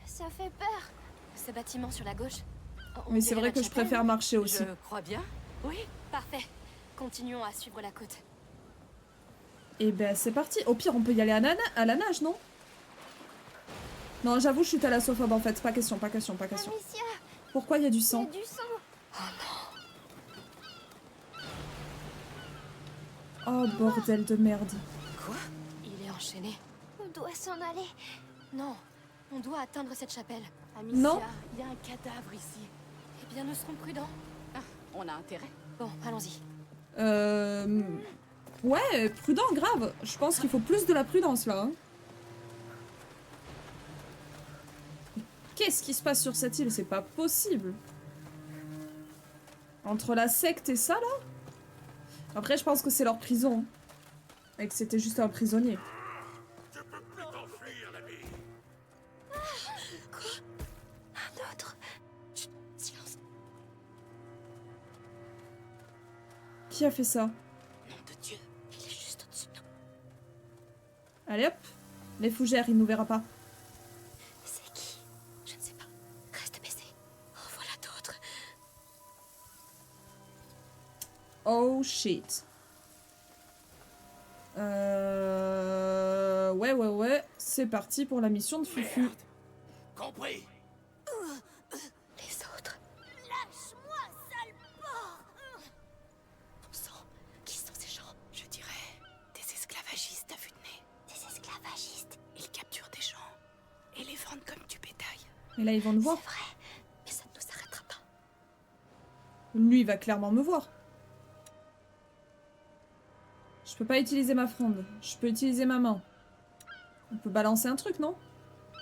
Ça fait peur. ce bâtiment sur la gauche. On Mais c'est dirait vrai la que je chapelle. préfère marcher aussi. Je crois bien. Oui, parfait. Continuons à suivre la côte. Et ben c'est parti. Au pire, on peut y aller à la nage, non? Non, j'avoue, je suis thalassophobie en fait. Pas question, pas question, pas question. Amicia, Pourquoi il y a du il y sang? a du sang. Oh bordel de merde. Quoi? Il est enchaîné. On doit s'en aller. Non, on doit atteindre cette chapelle. Amicia, Non. il y a un cadavre ici. Eh bien, nous serons prudents. Ah, on a intérêt. Bon, allons-y. Ouais, prudent, grave. Je pense qu'il faut plus de la prudence là. Hein. Qu'est-ce qui se passe sur cette île? C'est pas possible. Entre la secte et ça là? Après, je pense que c'est leur prison. Et que c'était juste un prisonnier. Je peux plus t'enfuir, l'ami. Un autre. Chut, silence. Qui a fait ça? Nom de Dieu. Il est juste au-dessus de nous. Allez hop. Les fougères, il nous verra pas. C'est qui? Je ne sais pas. Reste baissé. En voilà d'autres. Oh shit. Ouais. C'est parti pour la mission de Fufu. Merde. Compris. Les autres. Lâche-moi, sale porc. Bon sang. Qui sont ces gens? Je dirais des esclavagistes à vue de nez. Des esclavagistes. Ils capturent des gens et les vendent comme du bétail. Et là, ils vont nous voir. C'est vrai. Mais ça ne nous arrêtera pas. Lui, il va clairement me voir. Je peux pas utiliser ma fronde. Je peux utiliser ma main. On peut balancer un truc, non?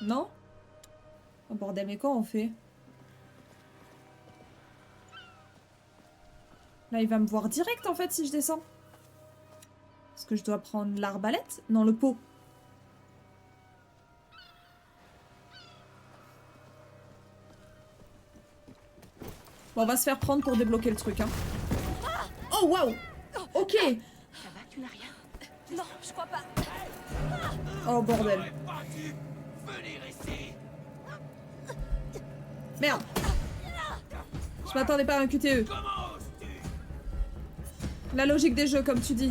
Non? Oh bordel, mais quoi on fait? Là, il va me voir direct, en fait, si je descends. Est-ce que je dois prendre l'arbalète? Non, le pot. Bon, on va se faire prendre pour débloquer le truc, hein. Oh, waouh! Ok! Ça va, tu n'as rien? Non, je crois pas. Oh, bordel. J'aurais pas dû venir ici. Merde! Je m'attendais pas à un QTE. Comment oses-tu? La logique des jeux, comme tu dis.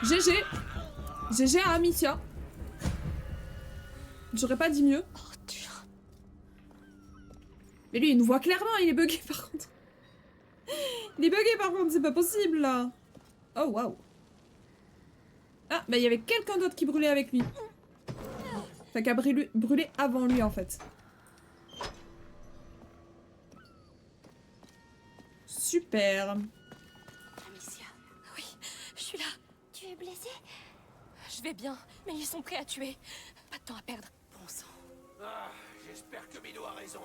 GG. GG à Amicia. J'aurais pas dit mieux. Oh Dieu. Mais lui, il nous voit clairement, il est bugué par contre. Il est bugué par contre, c'est pas possible là. Oh waouh. Ah, bah il y avait quelqu'un d'autre qui brûlait avec lui. Enfin, qui a brûlé avant lui en fait. Super. Amicia, Oui, je suis là. Tu es blessé? Je vais bien, mais ils sont prêts à tuer. Pas de temps à perdre. bon sang. Ah, j'espère que Mino a raison.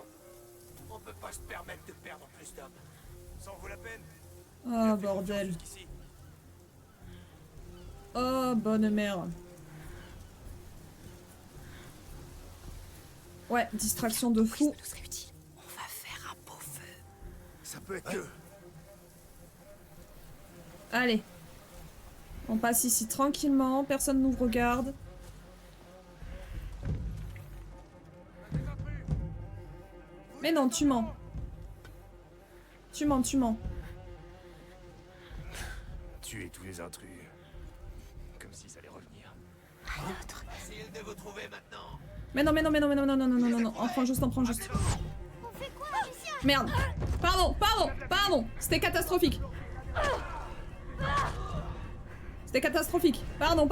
On peut pas se permettre de perdre plus d'hommes. Ça en vaut la peine. Oh bordel. Jusqu'ici. Oh bonne mère. Ouais, distraction de fou. Ça nous serait utile. On va faire un beau feu. Ça peut être que... Allez. On passe ici tranquillement, personne nous regarde. Mais non, tu mens. Tu mens. Tuer tous les intrus. Comme s'ils allaient revenir. Facile de vous trouver maintenant. Mais non. On prend juste. On fait quoi, Amicia? Merde. Pardon. C'était catastrophique. Pardon.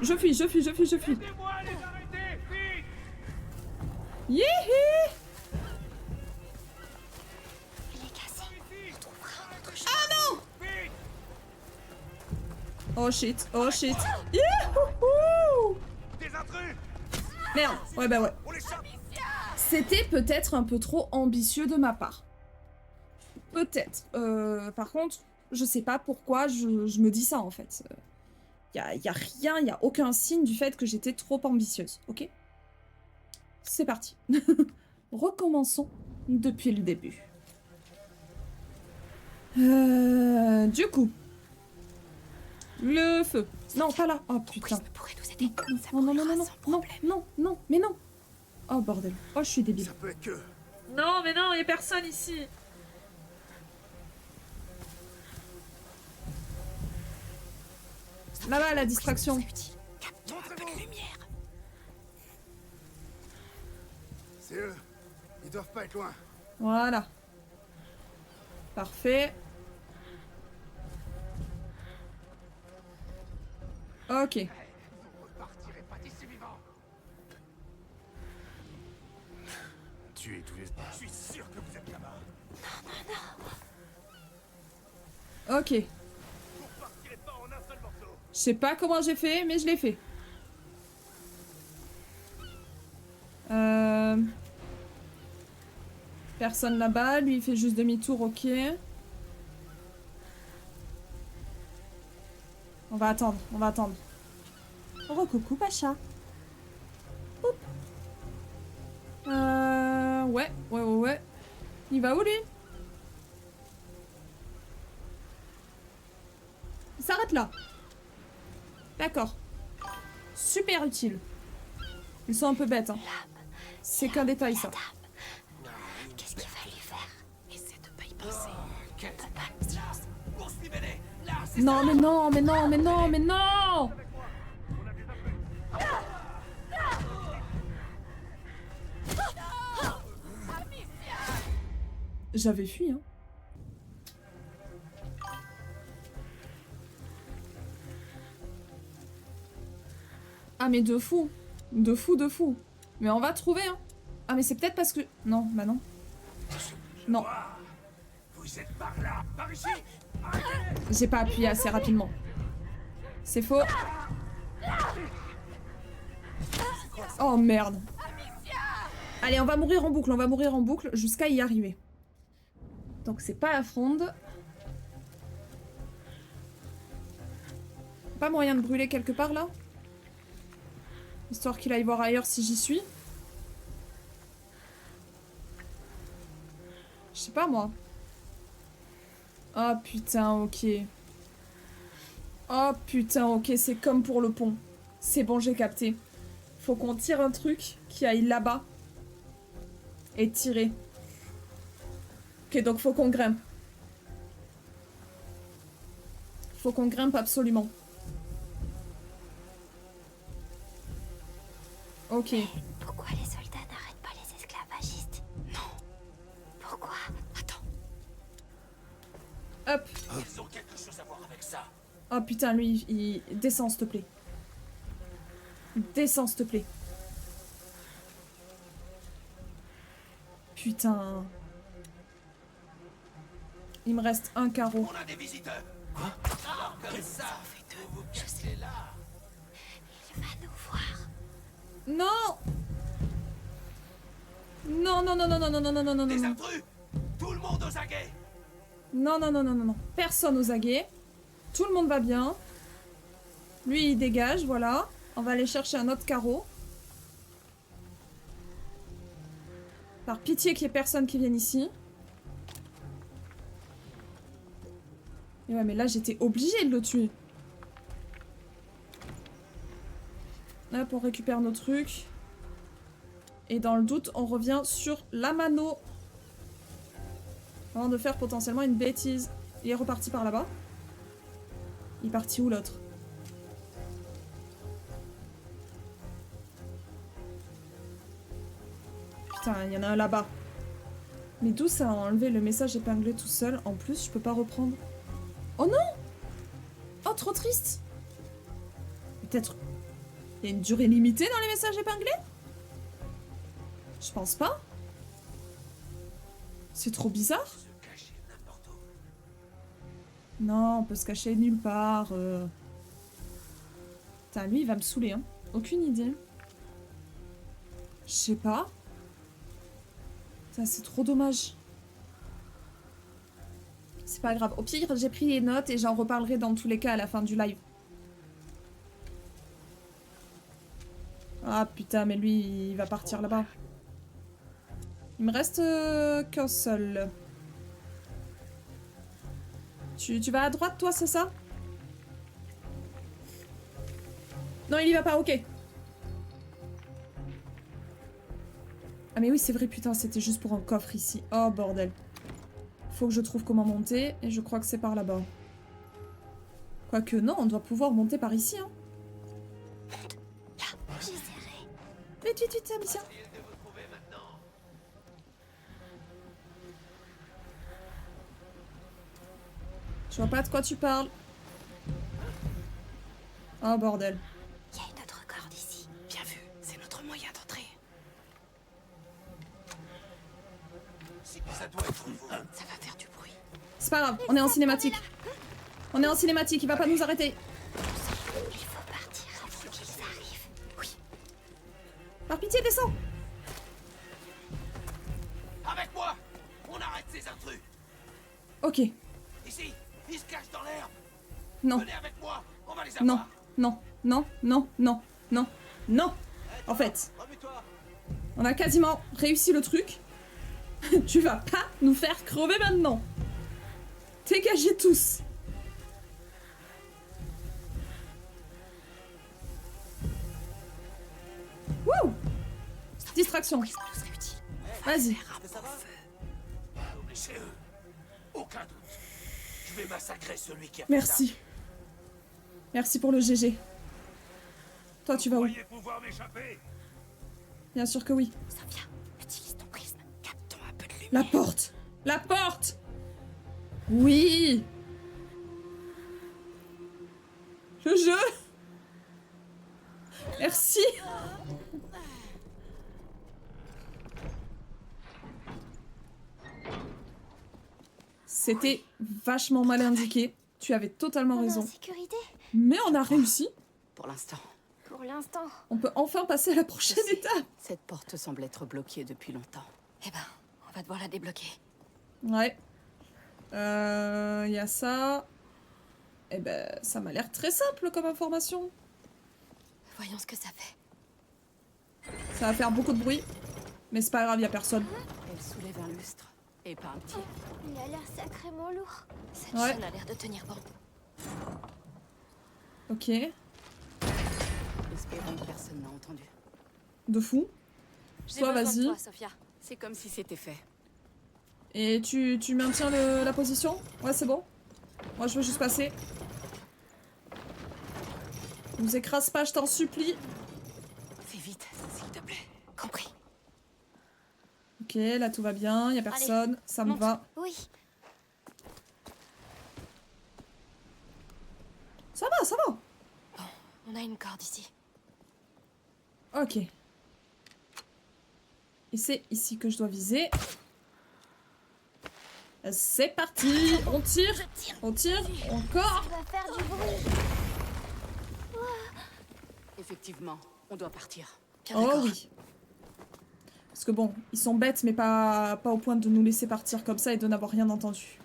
Je fuis. Aidez-moi à les arrêter, vite! Yihi. Elle est cassée. On trouvera un autre chemin. Vite! Oh shit. Youhou. Des intrus! Merde. Ouais, bah ouais. On les chope! C'était peut-être un peu trop ambitieux de ma part. Peut-être. Par contre, je sais pas pourquoi je me dis ça en fait. Y a rien, y a aucun signe du fait que j'étais trop ambitieuse, ok? C'est parti. Recommençons depuis le début. Du coup. Le feu. Non, pas là. Oh putain. Prisme pourrait nous aider. Ça Non, brûlera sans problème. non, mais non. Oh bordel. Oh, je suis débile. Ça peut être que... Non, mais non, il y a personne ici. Là-bas, la distraction. Capte-toi un peu de lumière. C'est eux. Ils doivent pas être loin. Voilà. Parfait. Ok. Vous repartirez pas d'ici vivant. Tuez tous les... Je suis sûr que vous êtes là-bas. Ok. Vous repartirez pas en un seul morceau. Je sais pas comment j'ai fait, mais je l'ai fait. Personne là-bas, lui il fait juste demi-tour, ok. On va attendre, on va attendre. Oh, coucou Pacha. Oup. Ouais. Il va où lui? Il s'arrête là. D'accord. Super utile. Ils sont un peu bêtes, hein. C'est qu'un détail, ça. Qu'est-ce qu'il va lui faire? Essaie de pas y penser. Quel... Poursuivez-les. Là, c'est Non, mais non, mais non, mais non, mais non! J'avais fui, hein. Ah, mais de fou. De fou. Mais on va trouver, hein. Ah, mais c'est peut-être parce que... Non, bah non. Non, Vous êtes par là. Par ici. j'ai pas appuyé assez rapidement. C'est faux. Oh, merde. Allez, on va mourir en boucle jusqu'à y arriver. Donc c'est pas la fronde. Pas moyen de brûler quelque part là? Histoire qu'il aille voir ailleurs si j'y suis. Je sais pas moi. Oh putain, ok. Oh putain, ok, c'est comme pour le pont. C'est bon, j'ai capté. Faut qu'on tire un truc qui aille là-bas. Et tirer. Ok, donc faut qu'on grimpe. Faut qu'on grimpe absolument. Ok. Pourquoi les soldats n'arrêtent pas les esclavagistes? Non. Pourquoi? Attends. Hop. Ils ont quelque chose à voir avec ça. Oh putain, lui, il... Descends, s'il te plaît. Descends, s'il te plaît. Putain. Il me reste un carreau. On a des visiteurs. Alors comme ça, vous vous cachez là. Il va nous voir. Non! Non, non, non, non, non, non, non, non, non, non, Des non. intrus. Tout le monde aux aguets. Non, non, non, non, non, non. Personne aux aguets. Tout le monde va bien. Lui, il dégage, voilà. On va aller chercher un autre carreau. Par pitié qu'il y ait personne qui vienne ici. Et ouais, mais là, j'étais obligée de le tuer. Hop, on récupère nos trucs. Et dans le doute, on revient sur la mano. Avant de faire potentiellement une bêtise. Il est reparti par là-bas. Il est parti où l'autre? Putain, il y en a un là-bas. Mais d'où ça a enlevé le message épinglé tout seul? En plus, je peux pas reprendre. Oh non! Oh, trop triste! Peut-être... Il y a une durée limitée dans les messages épinglés? Je pense pas. C'est trop bizarre. Se cacher n'importe où. Non, on peut se cacher nulle part. Putain, lui, il va me saouler, hein. Aucune idée. Je sais pas. Putain, c'est trop dommage. C'est pas grave. Au pire, j'ai pris les notes et j'en reparlerai dans tous les cas à la fin du live. Ah putain, mais lui, il va partir là-bas. Il me reste qu'un seul. Tu vas à droite, toi, c'est ça? Non, il y va pas, ok. Ah mais oui, c'est vrai, putain, c'était juste pour un coffre ici. Oh, bordel. Faut que je trouve comment monter, et je crois que c'est par là-bas. Quoique non, on doit pouvoir monter par ici, hein. J'essaierai. Vite, vite, vite, Amicia. Je vois pas de quoi tu parles. Oh, bordel. Il y a une autre corde ici. Bien vu, c'est notre moyen d'entrer. Ça doit être vous. Ça va faire du bruit. C'est pas grave, on est en cinématique. On est en cinématique, il va pas nous arrêter. Il faut partir avant qu'ils arrivent. Oui. Par pitié, descends. Avec moi! On arrête ces intrus! Ok. Ici! Ils se cachent dans l'herbe! Non, Venez avec moi! On va les non, avoir! non, non, non, non, non, non. En fait, Remets-toi! on a quasiment réussi le truc. Tu vas pas nous faire crever maintenant. Dégagez tous. Wouh! Distraction. Vas-y. C'est eux! Aucun doute! Je vais massacrer celui qui a fait Merci. Merci pour le GG. Toi, tu vas où? Croyez pouvoir m'échapper? Bien sûr que oui. Sophia, utilise ton prisme. Capte-toi un peu de lumière. La porte! La porte! Oui! Le jeu! Merci! C'était vachement mal indiqué. Tu avais totalement On est en raison. sécurité? Mais on a réussi. Pour l'instant, Pour l'instant. On peut enfin passer à la je prochaine sais, étape. cette porte semble être bloquée depuis longtemps. Eh ben, on va devoir la débloquer. Ouais. Y a ça. Eh ben, ça m'a l'air très simple comme information. Voyons ce que ça fait. Ça va faire beaucoup de bruit. Mais c'est pas grave, y a personne. Elle soulève un lustre. Et pas un petit. Il a l'air sacrément lourd. Cette Ouais. chaîne a l'air de tenir bon. Ok. Espérons que personne n'a entendu. De fou. J'ai Toi, besoin vas-y. de toi, Sophia. C'est comme si c'était fait. Et tu maintiens la position? Ouais, c'est bon. Moi, je veux juste passer. Nous écrase pas, je t'en supplie. Fais vite, s'il te plaît. Compris. Ok, là, tout va bien. Y a personne. Ça me monte. va. Oui. Ça va, ça va. On a une corde ici. Ok. Et c'est ici que je dois viser. C'est parti. On tire. On tire. Encore. Ça va faire du bruit. Effectivement, on doit partir. Bien Oh d'accord. oui. Parce que bon, ils sont bêtes, mais pas au point de nous laisser partir comme ça et de n'avoir rien entendu.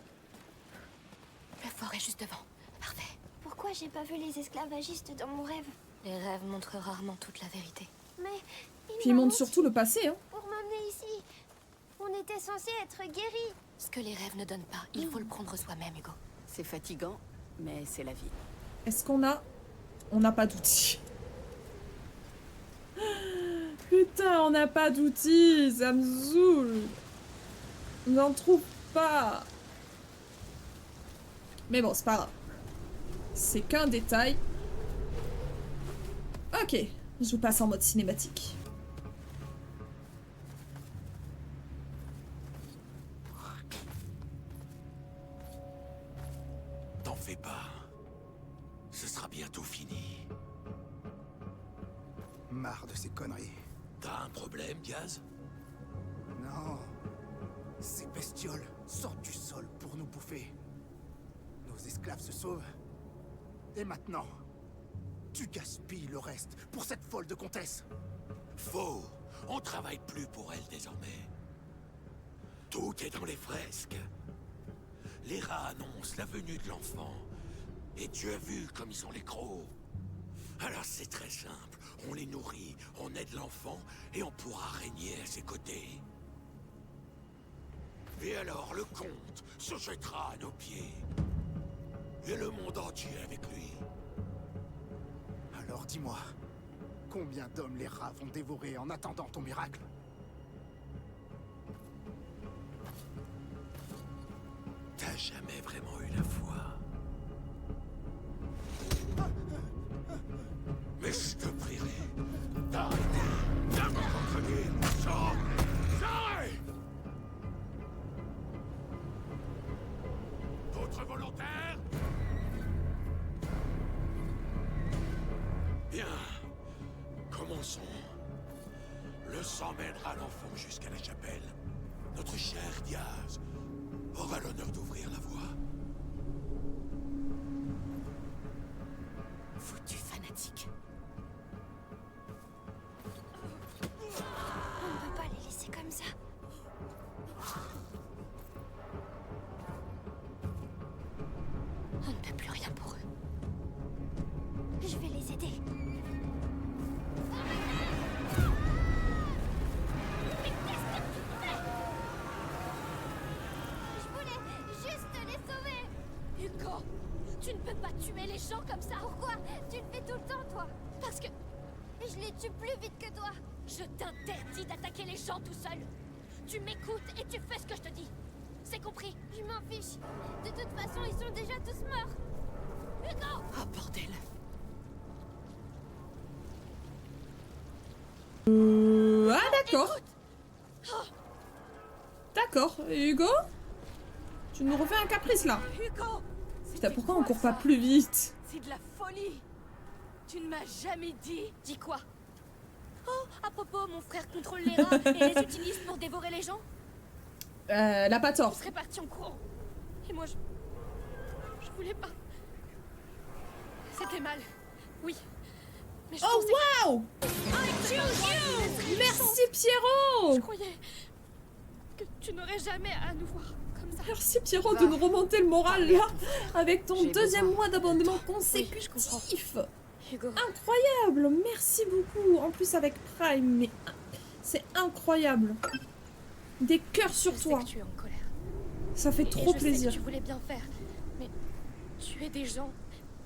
Le fort est juste devant. Parfait. Pourquoi j'ai pas vu les esclavagistes dans mon rêve? Les rêves montrent rarement toute la vérité. Mais Puis ils montrent surtout le passé, hein. pour m'amener ici. On était censé être guéris. Ce que les rêves ne donnent pas, il faut le prendre soi-même, Hugo. C'est fatigant, mais c'est la vie. Est-ce qu'on a... On n'a pas d'outils. Putain, on n'a pas d'outils. Ça me saoule. On n'en trouve pas. Mais bon, c'est pas grave. C'est qu'un détail. Ok, je vous passe en mode cinématique. T'en fais pas. Ce sera bientôt fini. Marre de ces conneries. T'as un problème, Diaz? Non. Ces bestioles sortent du sol pour nous bouffer. Nos esclaves se sauvent. Et maintenant, tu gaspilles le reste pour cette folle de comtesse. Faux. On travaille plus pour elle désormais. Tout est dans les fresques. Les rats annoncent la venue de l'enfant. Et tu as vu comme ils sont les crocs. Alors c'est très simple. On les nourrit, on aide l'enfant, et on pourra régner à ses côtés. Et alors le comte se jettera à nos pieds. Et le monde entier avec lui. Alors dis-moi, combien d'hommes les rats vont dévorer en attendant ton miracle? t'as jamais vraiment eu la foi. Mais je te prierai d'arrêter de me contredire. J'arrête. D'autres volontaires? Bien. Commençons. Le sang mènera l'enfant jusqu'à la chapelle. Notre cher Diaz aura l'honneur d'ouvrir la voie. Foutu fanatique. On ne peut pas les laisser comme ça. On ne peut plus rien pour eux. Je vais les aider. Je voulais juste les sauver. Hugo, tu ne peux pas tuer les gens comme ça. Pourquoi? Tu le fais tout le temps, toi. Parce que Je les tue plus vite que toi. je t'interdis d'attaquer les gens tout seul. Tu m'écoutes et tu fais ce que je te dis. C'est compris? Je m'en fiche. De toute façon, ils sont déjà tous morts. Hugo! Oh bordel. Ah d'accord. D'accord, Hugo? Tu nous refais un caprice là. Hugo! Putain, C'était pourquoi on quoi, court pas ça? plus vite? C'est de la folie. Tu ne m'as jamais dit. Dis quoi? Oh, à propos, mon frère contrôle les rats et les utilise pour dévorer les gens. Elle a pas On tort. serait parti en courant. Et moi, je voulais pas. C'était mal. Oui. Mais je Oh pensais waouh! Merci Pierrot! je croyais que tu n'aurais jamais à nous voir comme ça. Merci Pierrot de nous remonter le moral là avec ton J'ai deuxième besoin mois d'abonnement je consécutif. Hugo, Incroyable, merci beaucoup. En plus avec Prime, mais c'est incroyable. Des cœurs sur je sais toi, que tu es en colère. ça fait Et trop je plaisir. sais que tu voulais bien faire, mais tu es des gens,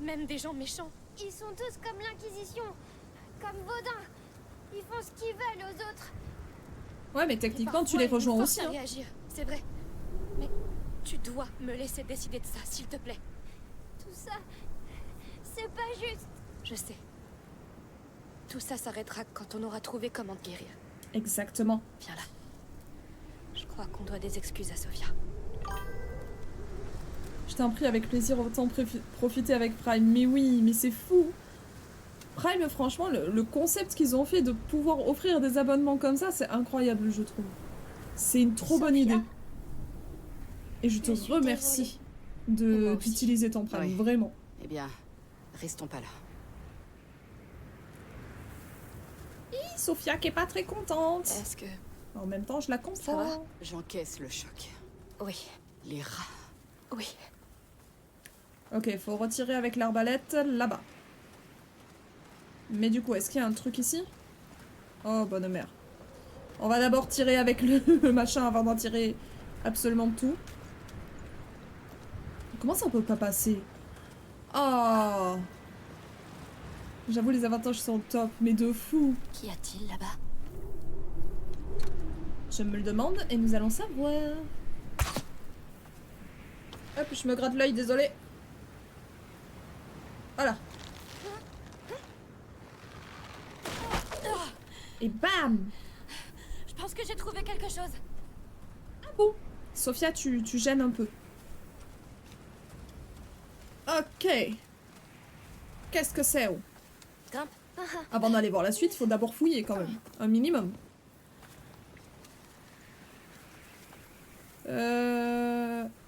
même des gens méchants. Ils sont tous comme l'Inquisition. Comme Vaudin. Ils font ce qu'ils veulent aux autres. Ouais, mais Et techniquement tu parfois, les ils nous rejoins forcent aussi. à Hein. réagir, c'est vrai. Mais tu dois me laisser décider de ça, s'il te plaît. Tout ça, c'est pas juste. Je sais. Tout ça s'arrêtera quand on aura trouvé comment te guérir. Exactement. Viens là. Je crois qu'on doit des excuses à Sophia. Je t'en prie, avec plaisir, autant profiter avec Prime. Mais oui, mais c'est fou. Prime, franchement, le concept qu'ils ont fait de pouvoir offrir des abonnements comme ça, c'est incroyable, je trouve. C'est une trop bonne Sophia. idée. Et je te Je suis remercie Moi aussi. d'utiliser ton Prime, Ouais. vraiment. Eh bien, restons pas là. Sophia qui est pas très contente. Est-ce que... En même temps, je la Ça comprends. va J'encaisse le choc. Oui, Les rats. oui. Ok, faut retirer avec l'arbalète là-bas. Mais du coup, est-ce qu'il y a un truc ici? Oh, bonne mère. On va d'abord tirer avec le machin avant d'en tirer absolument tout. Comment ça on peut pas passer? Oh! J'avoue, les avantages sont top, mais de fou. Qu'y a-t-il là-bas? Je me le demande et nous allons savoir. Hop, je me gratte l'œil, désolé. Voilà. Et bam! Je pense que j'ai trouvé quelque chose. Ah bon? Sophia, tu gênes un peu. Ok. Qu'est-ce que c'est? Oh, Grimpe. avant d'aller voir la suite, il faut d'abord fouiller quand même. Un minimum.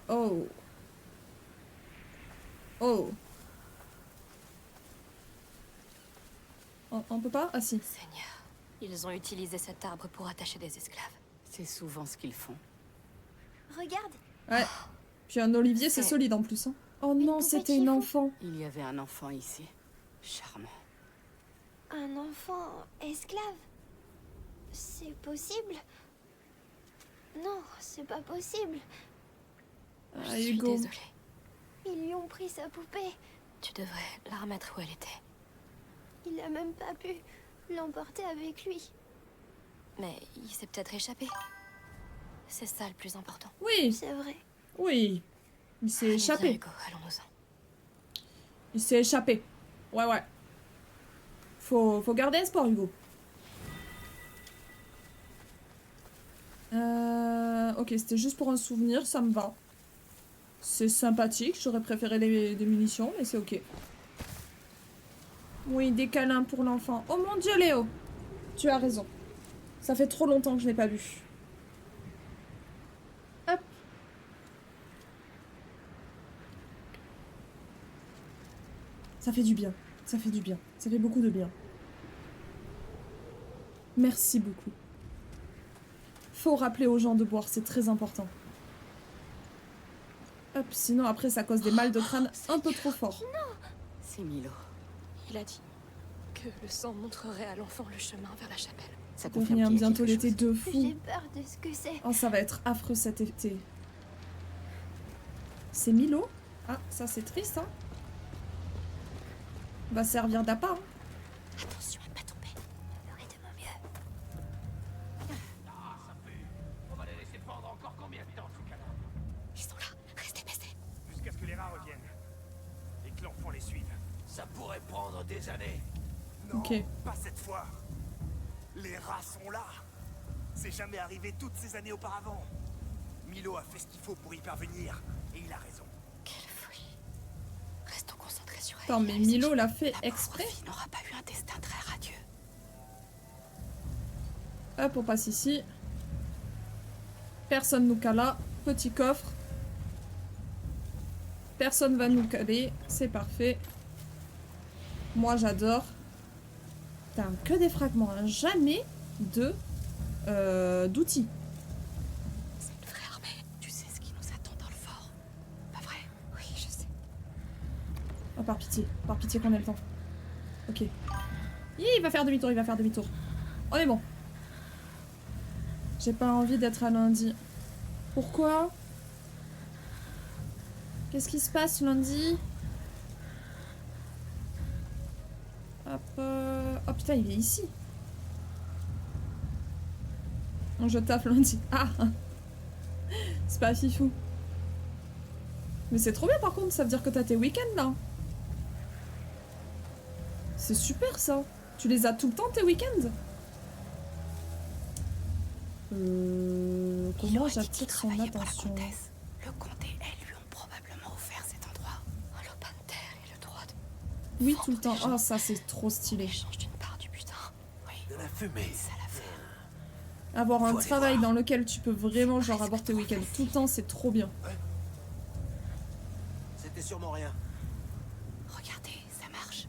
Oh. Oh. On peut pas? Ah si. Seigneur, ils ont utilisé cet arbre pour attacher des esclaves. C'est souvent ce qu'ils font. Regarde, Ouais. Puis un olivier, c'est C'est- solide en plus. Hein. Oh Une non, poupée c'était de une chiffon. enfant. Il y avait un enfant ici. Charmant. un enfant esclave. C'est possible? Non, c'est pas possible. Ah, Je suis Hugo. désolée. Ils lui ont pris sa poupée. Tu devrais la remettre où elle était. Il a même pas pu l'emporter avec lui. Mais il s'est peut-être échappé. C'est ça le plus important. Oui, C'est vrai. oui. Il s'est Allez, échappé. viens, Hugo, allons-nous-en. Il s'est échappé. Ouais, ouais. Faut garder espoir, Hugo. Ok, c'était juste pour un souvenir, ça me va. C'est sympathique, j'aurais préféré des munitions, mais c'est ok. Oui, des câlins pour l'enfant. Oh mon dieu, Léo! Tu as raison. Ça fait trop longtemps que je n'ai pas vu. Hop. Ça fait du bien. Ça fait du bien. Ça fait beaucoup de bien. Merci beaucoup. Faut rappeler aux gens de boire, c'est très important. Hop, sinon après ça cause des mal de crâne un peu trop fort. C'est Milo. Il a dit que le sang montrerait à l'enfant le chemin vers la chapelle. Ça De confirme rien, qu'il y a bientôt quelque l'été chose. de J'ai fou. peur de ce que c'est. Oh, ça va être affreux cet été. C'est Milo? Ah, ça c'est triste, hein. Va servir d'appât, hein. Attention à ne pas tomber. Je ferai de mon mieux. On va les laisser prendre encore combien de temps, tout cas? Ils sont là. Restez baissés. Jusqu'à ce que les rats reviennent. Et que l'enfant les suive. Ça pourrait prendre des années. Non, Ok. pas cette fois. Les rats sont là. C'est jamais arrivé toutes ces années auparavant. Milo a fait ce qu'il faut pour y parvenir. Et il a raison. Quelle folie. Restons concentrés sur elle. Attends, mais Milo l'a fait La pauvre exprès. fille n'aura pas eu un destin très radieux. Hop, on passe ici. Personne nous cala. Petit coffre. Personne va nous caler. C'est parfait. Moi, j'adore. Putain, que des fragments, hein. Jamais de d'outils. C'est une vraie armée. Tu sais ce qui nous attend dans le fort. Pas vrai? Oui, je sais. Oh, par pitié qu'on ait le temps. Ok. Il va faire demi-tour, il va faire demi-tour. On est bon. J'ai pas envie d'être à lundi. Pourquoi? Qu'est-ce qui se passe lundi? Hop. Oh putain, il est ici. Je taffe lundi. Ah! C'est pas fifou. Mais c'est trop bien par contre, ça veut dire que t'as tes week-ends là. C'est super ça. Tu les as tout le temps tes week-ends? Il Comment aurait dit qu'il j'attire son travaillait pour la attention? comtesse. Le comte et elle lui ont probablement offert cet endroit. Un lopin de terre et le droit de Oui, tout le temps. Oh, ça c'est trop en stylé. échange d'une part du butin. Oui, De la fumée. ça l'a fait. Avoir un Faut aller travail voir. dans lequel tu peux vraiment genre avoir tes week-ends tout le temps, c'est trop bien. C'était sûrement rien. Regardez, ça marche.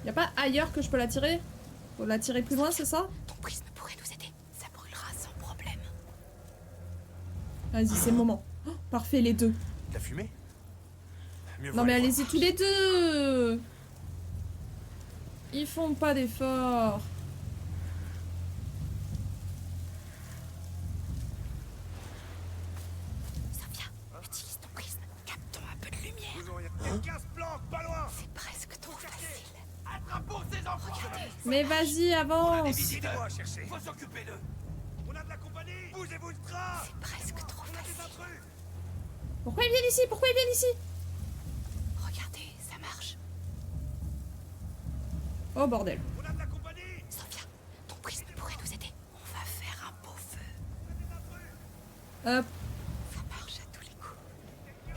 Y a pas ailleurs que je peux la tirer? Faut la tirer plus loin, c'est ça? Ton prisme pourrait nous aider. Ça brûlera sans problème. Vas-y, c'est le moment. Oh, parfait, les deux. De la fumée? Mieux Non vaut mais aller allez-y tous les deux. Ils font pas d'efforts. Sophia, utilise ton prisme. Captons un peu de lumière. Vous auriez... Quelqu'un se planque, pas loin. C'est presque trop facile. Attrapons ces enfants. Regardez, Mais vas-y, avance. Aidez-moi à chercher. Faut s'occuper d'eux. On a de la compagnie. Bougez-vous le train. c'est presque trop On a des facile. intrus. Pourquoi ils viennent ici? Pourquoi ils viennent ici? Regardez, ça marche. Oh bordel. On a de la compagnie. Sophia, ton prisme pourrait nous aider. On va faire un beau feu. Hop. Ça marche à tous les coups.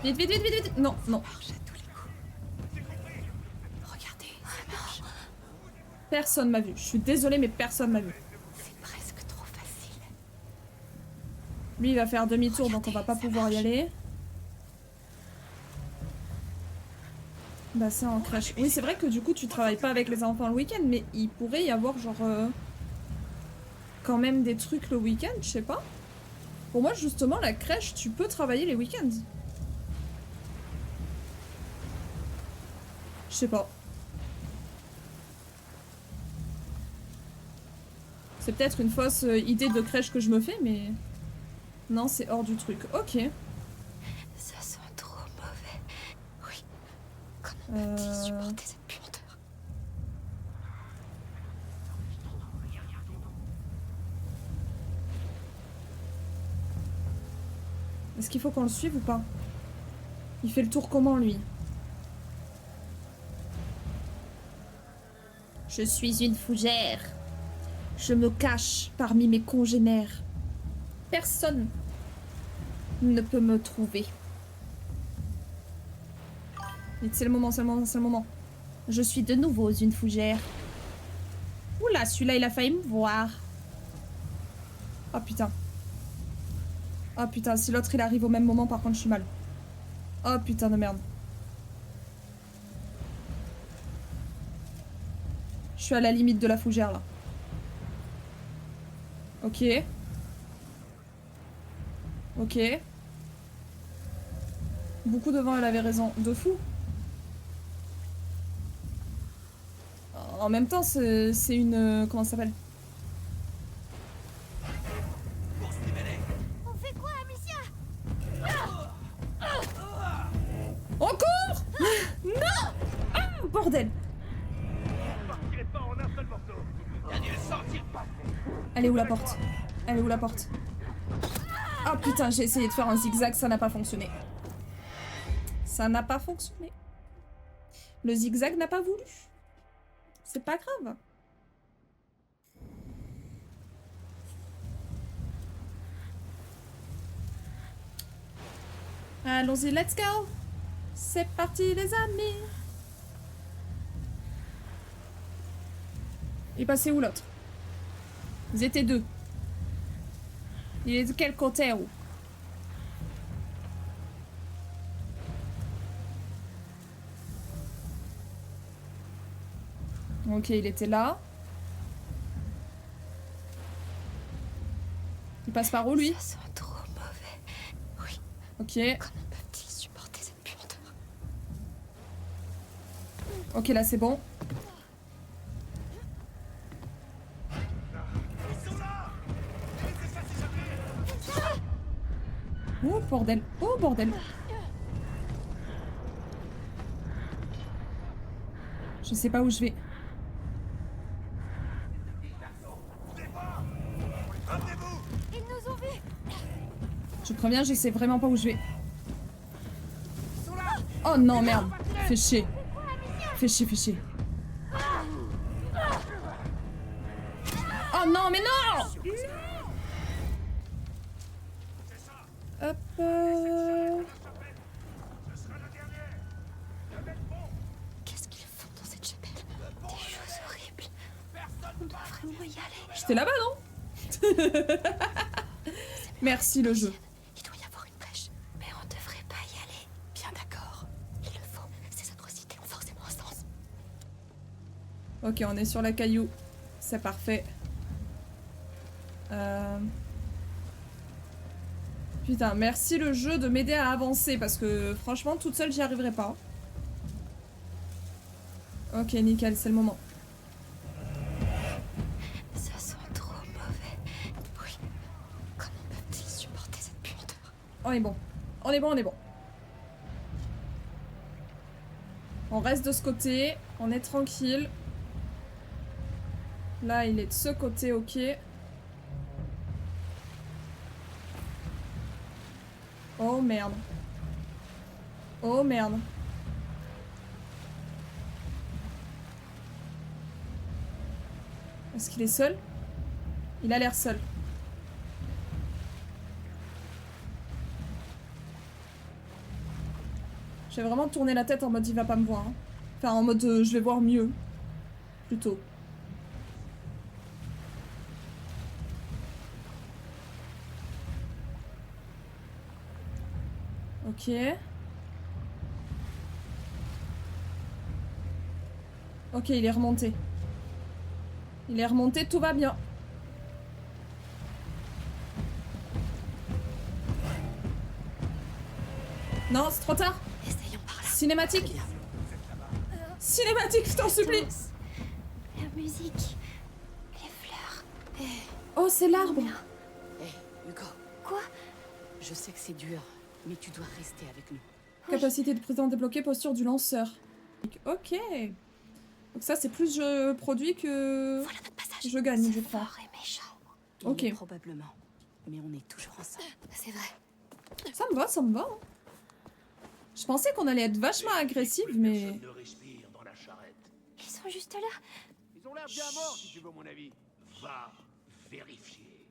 Vite, vite, vite, vite, vite. Non, non. Ça marche à tous les coups. Regardez, ça marche. Personne m'a vu. Je suis désolée, mais personne m'a vu. C'est presque trop facile. Lui, il va faire demi-tour, donc on va pas pouvoir y aller. Bah c'est en crèche. Oui, c'est vrai que du coup, tu travailles pas avec les enfants le week-end, mais il pourrait y avoir genre... quand même des trucs le week-end, je sais pas. Pour moi, justement, la crèche, tu peux travailler les week-ends. Je sais pas. C'est peut-être une fausse idée de crèche que je me fais, mais... Non, c'est hors du truc. Ok. Ça sent trop mauvais. Oui. Comment peut-il supporter cette puanteur? Est-ce qu'il faut qu'on le suive ou pas? Il fait le tour comment, lui? Je suis une fougère. Je me cache parmi mes congénères. Personne ne peut me trouver. C'est le moment, c'est le moment, c'est le moment. Je suis de nouveau une fougère. Oula, celui-là, il a failli me voir. Oh putain. Oh putain, si l'autre il arrive au même moment, par contre, je suis mal. Oh putain de merde. Je suis à la limite de la fougère là. Ok. Ok. Beaucoup devant, elle avait raison. De fou. En même temps, c'est une... Comment ça s'appelle? On fait quoi, Amicia? Encore. Non. Ah, bordel. Elle est où la porte? Elle est où la porte? Oh putain, j'ai essayé de faire un zigzag, ça n'a pas fonctionné. Ça n'a pas fonctionné. Le zigzag n'a pas voulu. C'est pas grave. Allons-y, let's go. C'est parti les amis. Il est passé où l'autre? Vous étiez deux. Il est de quel côté où? Ok, il était là. Il passe par où lui? Ça sent trop mauvais. Oui, Ok. comment peuvent-ils supporter cette puanteur? Ok, là c'est bon. Oh bordel. Oh bordel. Je sais pas où je vais. Ils nous ont vus. Je préviens, je sais vraiment pas où je vais. Oh non, merde. Fais chier. Fais chier, fais chier. Oh non, mais non! Hop. Qu'est-ce qu'ils font dans cette chapelle? Des choses horribles. On doit vraiment y aller. J'étais là-bas, non? Merci le jeu. Il doit y avoir une brèche, mais on devrait pas y aller. Bien d'accord. Il le faut. Ces atrocités ont forcément un sens. Ok, on est sur la caillou. C'est parfait. Putain, merci le jeu de m'aider à avancer parce que franchement, toute seule, j'y arriverai pas. Ok, nickel, c'est le moment. Ça sent trop mauvais. Oui. Comment peuvent-ils supporter cette puanteur? On est bon. On est bon, on est bon. On reste de ce côté. On est tranquille. Là, il est de ce côté, ok. Oh merde. Oh merde. Est-ce qu'il est seul? Il a l'air seul. J'ai vraiment tourné la tête en mode il va pas me voir. Hein. Enfin en mode je vais voir mieux. Plutôt. Ok. Ok, il est remonté. Il est remonté, tout va bien. Non, c'est trop tard. Essayons par là. Cinématique. Cinématique, je t'en supplie. La musique. Les fleurs. Oh, c'est l'arbre. Hé, Hugo, Quoi? je sais que c'est dur, mais tu dois rester avec nous. Capacité de présence débloquée, posture du lanceur. Ok. Donc ça, c'est plus je produis que Voilà notre passage. je gagne, je C'est crois. fort et méchant. Ok. Probablement, mais on est toujours ensemble. C'est vrai. Ça me va, ça me va. Hein. Je pensais qu'on allait être vachement agressive, mais... Personne ne respire dans la charrette. Ils sont juste là. Ils ont l'air bien morts, si tu veux mon avis. Va vérifier.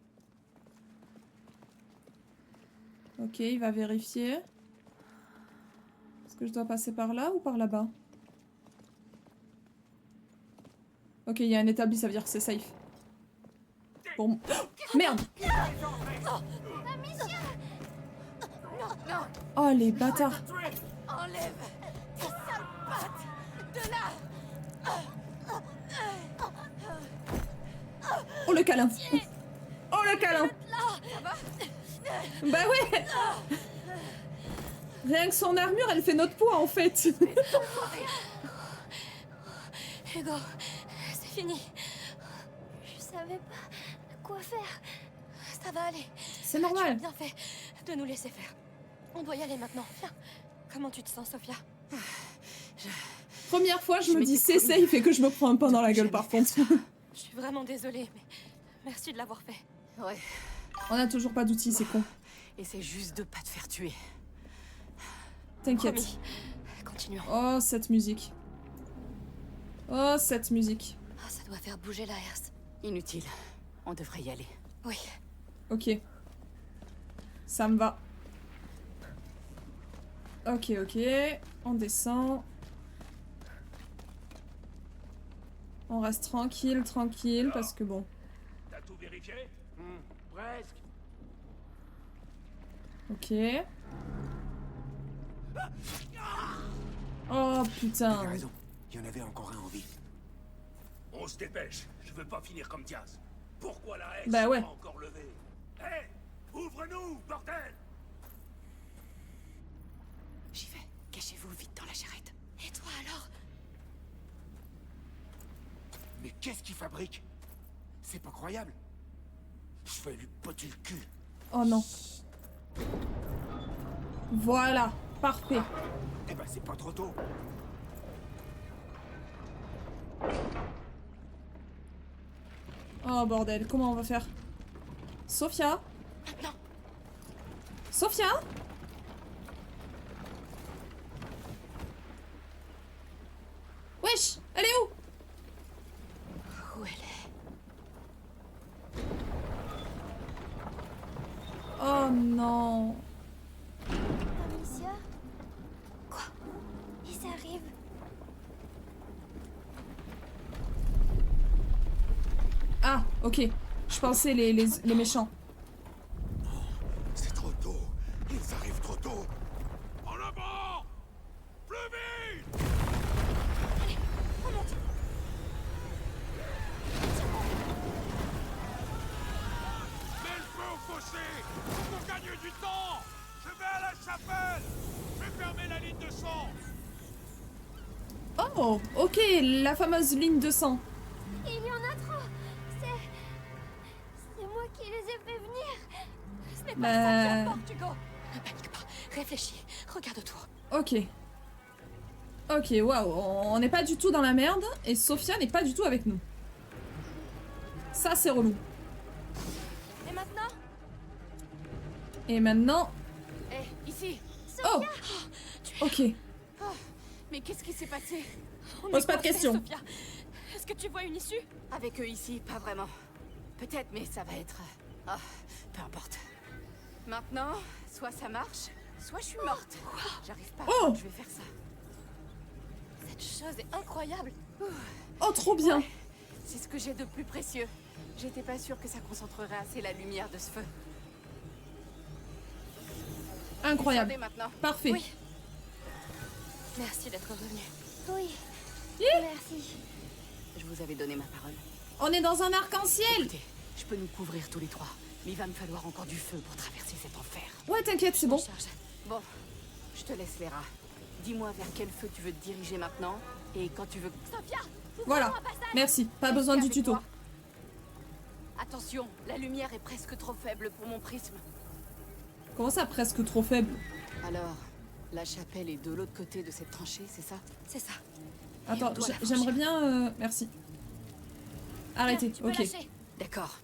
Ok, il va vérifier. Est-ce que je dois passer par là ou par là-bas? Ok, il y a un établi, ça veut dire que c'est safe. Bon. Oh, merde! Oh, les bâtards! Enlève ta sale patte de là. Oh, le câlin! Oh, le câlin! Bah ouais! Rien que son armure, elle fait notre poids, en fait. Hugo, c'est fini. Je savais pas quoi faire. Ça va aller. C'est Tu as normal. bien fait de nous laisser faire. On doit y aller maintenant. Viens. Comment tu te sens, Sophia? Première fois, je me m'étais dis c'est promis safe et que je me prends un pain dans la gueule, jamais par faire contre. Je suis vraiment désolée, mais merci de l'avoir fait. Ouais. On a toujours pas d'outils, c'est con. Essaie juste de pas te faire tuer. T'inquiète. Promis. Continuons. Oh, cette musique. Oh, cette musique. Ah, ça doit faire bouger la herse. Inutile. On devrait y aller. Oui. Ok. Ça me va. Ok, ok. On descend. On reste tranquille, tranquille, parce que bon. T'as tout vérifié? Presque. Ok. Oh putain. T'as raison. Il y en avait encore un en vie. On se dépêche. Je veux pas finir comme Diaz. Pourquoi la haine Bah ouais. pas encore levée? Hé! Ouvre-nous, bordel! J'y vais. Cachez-vous vite dans la charrette. Et toi alors? Mais qu'est-ce qu'il fabrique? C'est pas croyable. Je vais lui poter le cul. Oh non. Voilà. Parfait. Eh ben c'est pas trop tôt. Oh bordel, comment on va faire? Sophia? Sophia? Wesh, elle est où? Où elle est? Oh non. Amicia? Quoi? Ils arrivent. Ah, ok. Je pensais les méchants. C'est trop tôt. Ils arrivent trop tôt. En avant! Plus vite! Mets le feu au fossé! Pour gagner du temps! Je vais à la chapelle! Je vais fermer la ligne de sang! Oh, ok, la fameuse ligne de sang. Il y en a trop. C'est moi qui les ai fait venir. Ce n'est pas Bah. ça qui importe, Hugo. Ne panique pas. Réfléchis. Regarde autour. Ok. Ok, waouh, on n'est pas du tout dans la merde et Sophia n'est pas du tout avec nous. Ça, c'est relou. Et maintenant? Et maintenant... Hé, ici. Oh! Ok. Mais qu'est-ce qui s'est passé? On Pose est pas de coincés, questions. Sophia. Est-ce que tu vois une issue? Avec eux ici, pas vraiment. Peut-être, mais ça va être... Ah, peu importe. Maintenant, soit ça marche, soit je suis morte. J'arrive pas à Oh croire que je vais faire ça. Cette chose est incroyable. Oh, trop bien. C'est ce que j'ai de plus précieux. J'étais pas sûre que ça concentrerait assez la lumière de ce feu. Incroyable. Descendez maintenant. Parfait. Oui. Merci d'être revenu. Oui. Hi. Merci. Je vous avais donné ma parole. On est dans un arc-en-ciel. Écoutez, je peux nous couvrir tous les trois, mais il va me falloir encore du feu pour traverser cet enfer. Ouais, t'inquiète, c'est bon. Charge. Bon, je te laisse les rats. Dis-moi vers quel feu tu veux te diriger maintenant, et quand tu veux... Sophia! Voilà. Merci. Pas besoin du Avec tuto. moi. Attention, la lumière est presque trop faible pour mon prisme. Comment ça, presque trop faible? Alors, la chapelle est de l'autre côté de cette tranchée, c'est ça? C'est ça. Attends, on doit la j'aimerais bien... Merci. Arrêtez, Tu peux ok. lâcher. D'accord.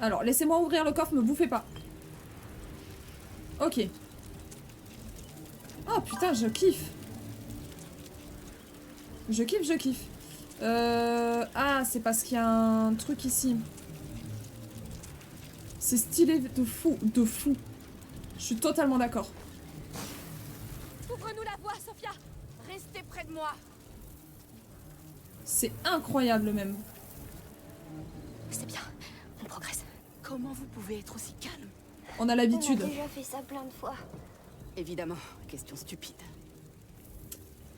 Alors, laissez-moi ouvrir le coffre, me bouffez pas. Ok. Oh putain, je kiffe. Je kiffe, je kiffe. Ah, c'est parce qu'il y a un truc ici. C'est stylé de fou, de fou. Je suis totalement d'accord. Ouvre-nous la voie, Sophia. Restez près de moi. C'est incroyable même. C'est bien, on progresse. Comment vous pouvez être aussi calme? On a On l'habitude. a déjà fait ça plein de fois. Évidemment, question stupide.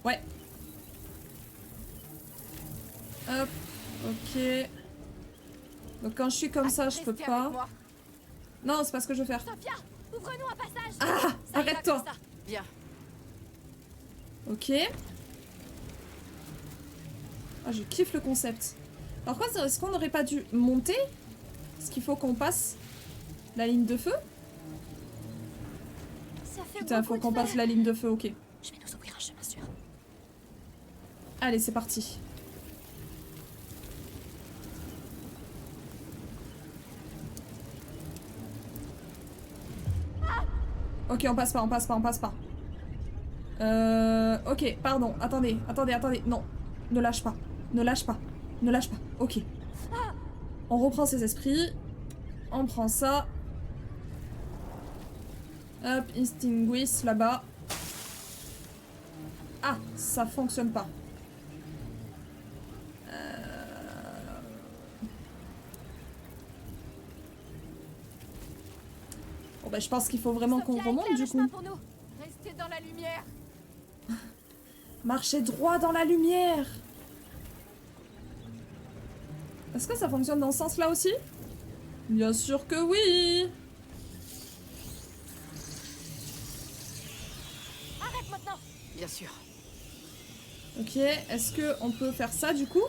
Ouais. Hop, ok. Donc quand je suis comme ça, je peux Restez avec pas. moi. Non, c'est pas ce que je veux faire. Sophia, ouvre-nous un passage. Ah, Ça ira arrête-toi. comme ça. Bien. Ok. Ah, je kiffe le concept. Par contre, est-ce qu'on n'aurait pas dû monter? Est-ce qu'il faut qu'on passe la ligne de feu? Ça fait Putain, beaucoup faut qu'on de feu. passe la ligne de feu, ok. Je vais nous ouvrir un chemin sûr. Allez, c'est parti. Ok, on passe pas, on passe pas, on passe pas. Ok, pardon, attendez, attendez, attendez, non. Ne lâche pas, ne lâche pas, ne lâche pas, ok. On reprend ses esprits. On prend ça. Hop, extinguish là-bas. Ah, ça fonctionne pas. Bon bah je pense qu'il faut vraiment qu'on Sophia, remonte éclaire du le chemin coup. pour nous. Restez dans la lumière. Marchez droit dans la lumière. Est-ce que ça fonctionne dans ce sens-là aussi? Bien sûr que oui. Arrête maintenant. Bien sûr. Ok, est-ce que on peut faire ça du coup?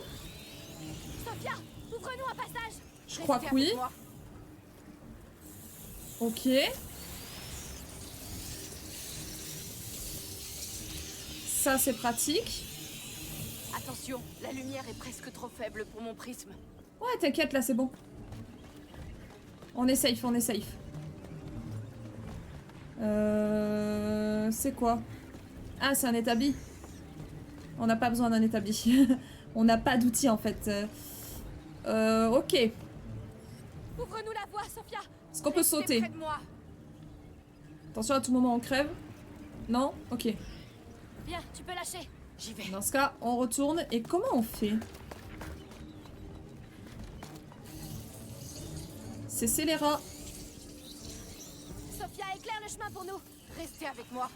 Sophia, ouvre-nous un passage. Je crois Restez que oui. avec moi. Ok. Ça c'est pratique. Attention, la lumière est presque trop faible pour mon prisme. Ouais, t'inquiète, là c'est bon. On est safe, on est safe. C'est quoi? Ah, c'est un établi. On n'a pas besoin d'un établi. On n'a pas d'outils en fait. Ok. Ouvre-nous la voie, Sophia. Est-ce qu'on peut Restez sauter? près de moi. Attention, à tout moment on crève. Non? Ok. Bien, tu peux lâcher. J'y vais. Dans ce cas, on retourne. Et comment on fait? C'est scélérat. Sophia, éclaire le chemin pour nous. Restez avec moi.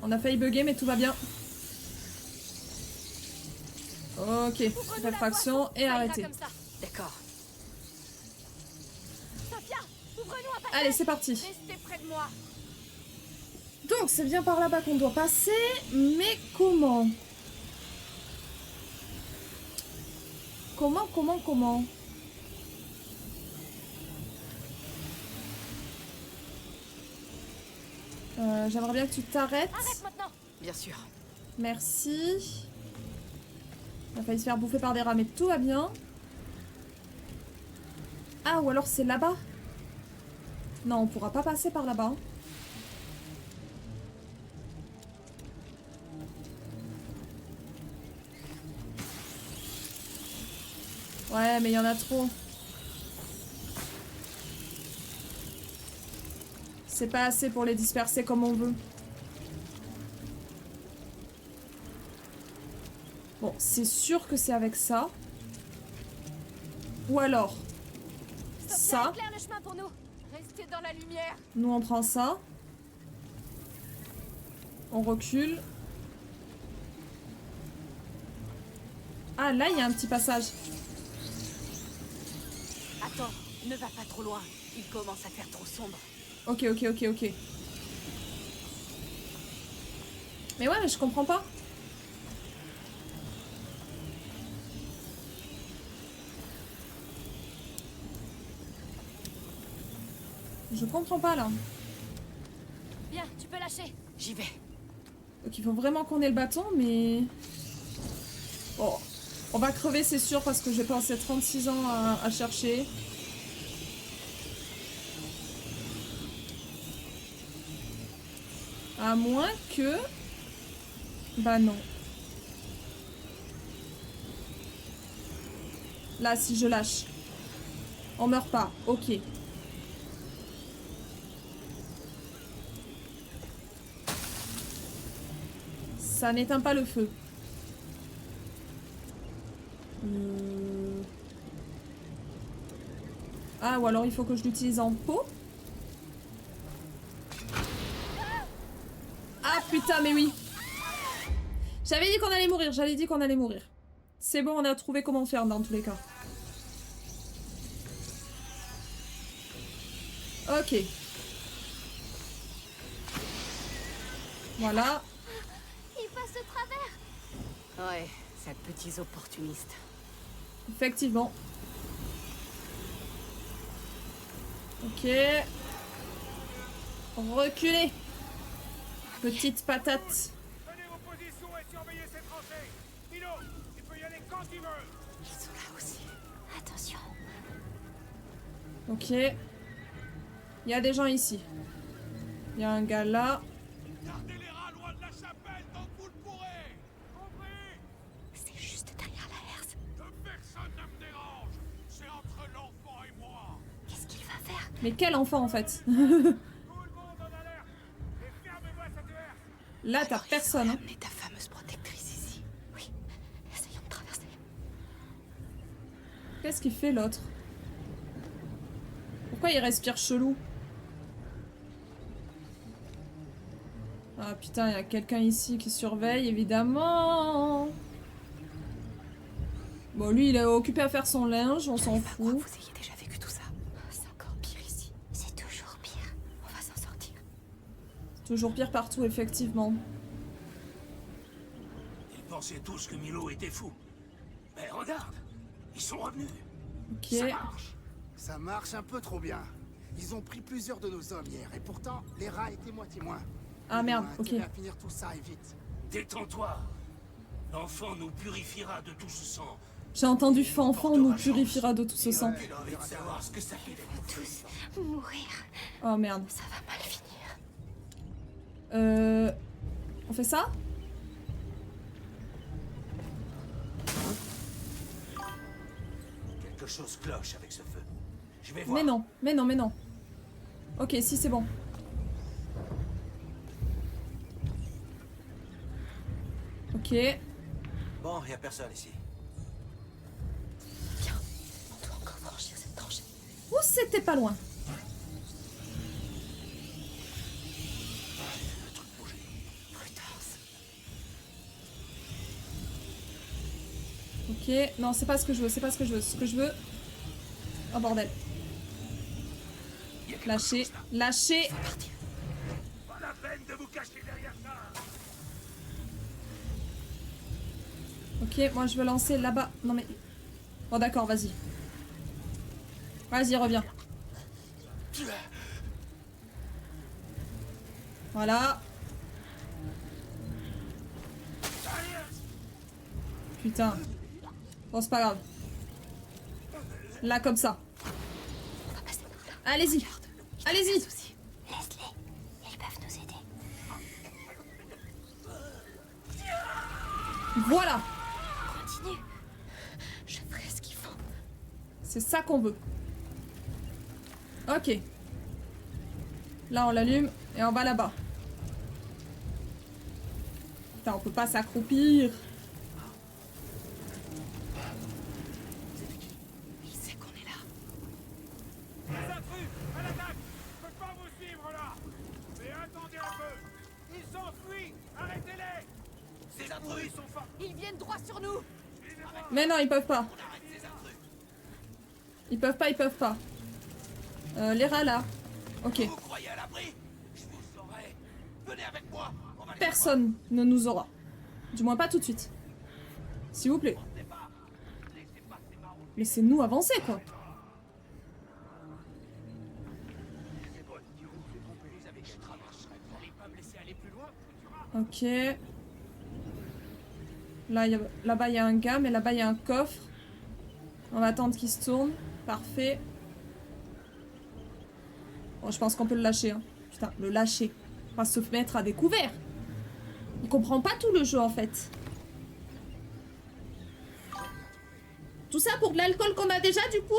On a failli bugger, mais tout va bien. Ok, Ouvre-nous la réfraction voie. et Ça ira arrêtez. comme ça. D'accord. Sophia, ouvre-nous un passage. Allez, c'est parti. Restez près de moi. Donc, c'est bien par là-bas qu'on doit passer, mais comment? Comment? J'aimerais bien que tu t'arrêtes. Arrête maintenant. Bien sûr. Merci. On a failli se faire bouffer par des rats, mais tout va bien. Ah, ou alors c'est là-bas? Non, on pourra pas passer par là-bas. Ouais, mais il y en a trop. C'est pas assez pour les disperser comme on veut. Bon, c'est sûr que c'est avec ça. Ou alors, Sophia, ça. éclaire le chemin pour nous. Restez dans la lumière. Nous, on prend ça. On recule. Ah, là, il y a un petit passage. Attends, ne va pas trop loin. Il commence à faire trop sombre. Ok. Mais ouais, mais je comprends pas. Je comprends pas, là. Bien, tu peux lâcher. J'y vais. Donc il faut vraiment qu'on ait le bâton, mais... Bon, on va crever, c'est sûr, parce que j'ai passé 36 ans à chercher. À moins que... Bah non. Là, si je lâche. On meurt pas. Ok. Ça n'éteint pas le feu. Ah, ou alors il faut que je l'utilise en pot. Ah putain, mais oui. J'avais dit qu'on allait mourir, j'avais dit qu'on allait mourir. C'est bon, on a trouvé comment faire dans tous les cas. Ok. Voilà. Il passe de travers. Ouais, cette petite opportuniste. Effectivement. Ok. Reculez. Petite patate. Prenez vos positions et surveillez ces tranchées. Milo, tu peux y aller quand tu veux. Ils sont là aussi. Attention. Ok. Il y a des gens ici. Il y a un gars là. Gardez les rats loin de la chapelle tant que vous le pourrez. Compris? C'est juste derrière la herse. Que personne ne me dérange. C'est entre l'enfant et moi. Qu'est-ce qu'il va faire? Mais quel enfant en fait? Tout le monde en alerte. Et fermez-moi cette herse. Là, t'as personne. Hein. Amenez ta fameuse protectrice ici. Oui, essayons de traverser. Qu'est-ce qu'il fait l'autre? Pourquoi il respire chelou? Ah putain, il y a quelqu'un ici qui surveille, évidemment. Bon, lui, il est occupé à faire son linge, on s'en Pas croire fout. que vous ayez déjà vécu tout ça. C'est encore pire ici. C'est toujours pire. On va s'en sortir. Toujours pire partout, effectivement. Ils pensaient tous que Milo était fou. Mais regarde, ils sont revenus. Ok. Ça marche. Ça marche un peu trop bien. Ils ont pris plusieurs de nos hommes hier, et pourtant, les rats étaient moitié moins. Ah merde, Ils ont ok. intérêt à finir tout ça et vite. Détends-toi. L'enfant nous purifiera de tout ce sang. J'ai entendu enfant nous purifiera de tout ce sang. J'ai envie de savoir ce que ça fait d'être Tous mourir. Oh merde. Ça va mal finir. On fait ça? Quelque chose cloche avec ce feu. Je vais voir. Mais non, mais non, mais non. Ok, si c'est bon. Ok. Bon, y a personne ici. Bien, on doit encore franchir cette tranchée. Ouh, c'était pas loin. Prudence. Ok, non, c'est pas ce que je veux, c'est pas ce que je veux. Ce que je veux... Oh bordel. Y a quelque Lâchez, chose là. lâchez. Pas la peine de vous cacher derrière ça. Ok, moi je veux lancer là-bas. Non mais... Bon d'accord, vas-y. Vas-y, reviens. Voilà. Putain. Bon, c'est pas grave. Là, comme ça. Allez-y. Allez-y. Laisse-les. Ils peuvent nous aider. Voilà. Continue. Je ferai ce qu'il faut. C'est ça qu'on veut. Ok. Là, on l'allume et on va là-bas. Putain, on peut pas s'accroupir. Il sait qu'on est là. Les intrus, à l'attaque. Je peux pas vous suivre là. Mais attendez un peu. Ils s'enfuient. Arrêtez-les. Ces intrus, ils sont forts. Ils viennent droit sur nous. Mais non, ils peuvent pas. Ils peuvent pas, ils peuvent pas. Les rats là. Ok. Vous croyez à l'abri? Je vous saurai. Venez avec moi. On va les Personne ne nous aura. Du moins pas tout de suite. S'il vous plaît. Laissez-nous avancer quoi. Ok. Là, là-bas, il y a un gars, mais là-bas, il y a un coffre. On va attendre qu'il se tourne. Parfait. Bon, je pense qu'on peut le lâcher. Hein. Putain, le lâcher. On va se mettre à découvert. Il comprend pas tout le jeu en fait. Tout ça pour de l'alcool qu'on a déjà du coup?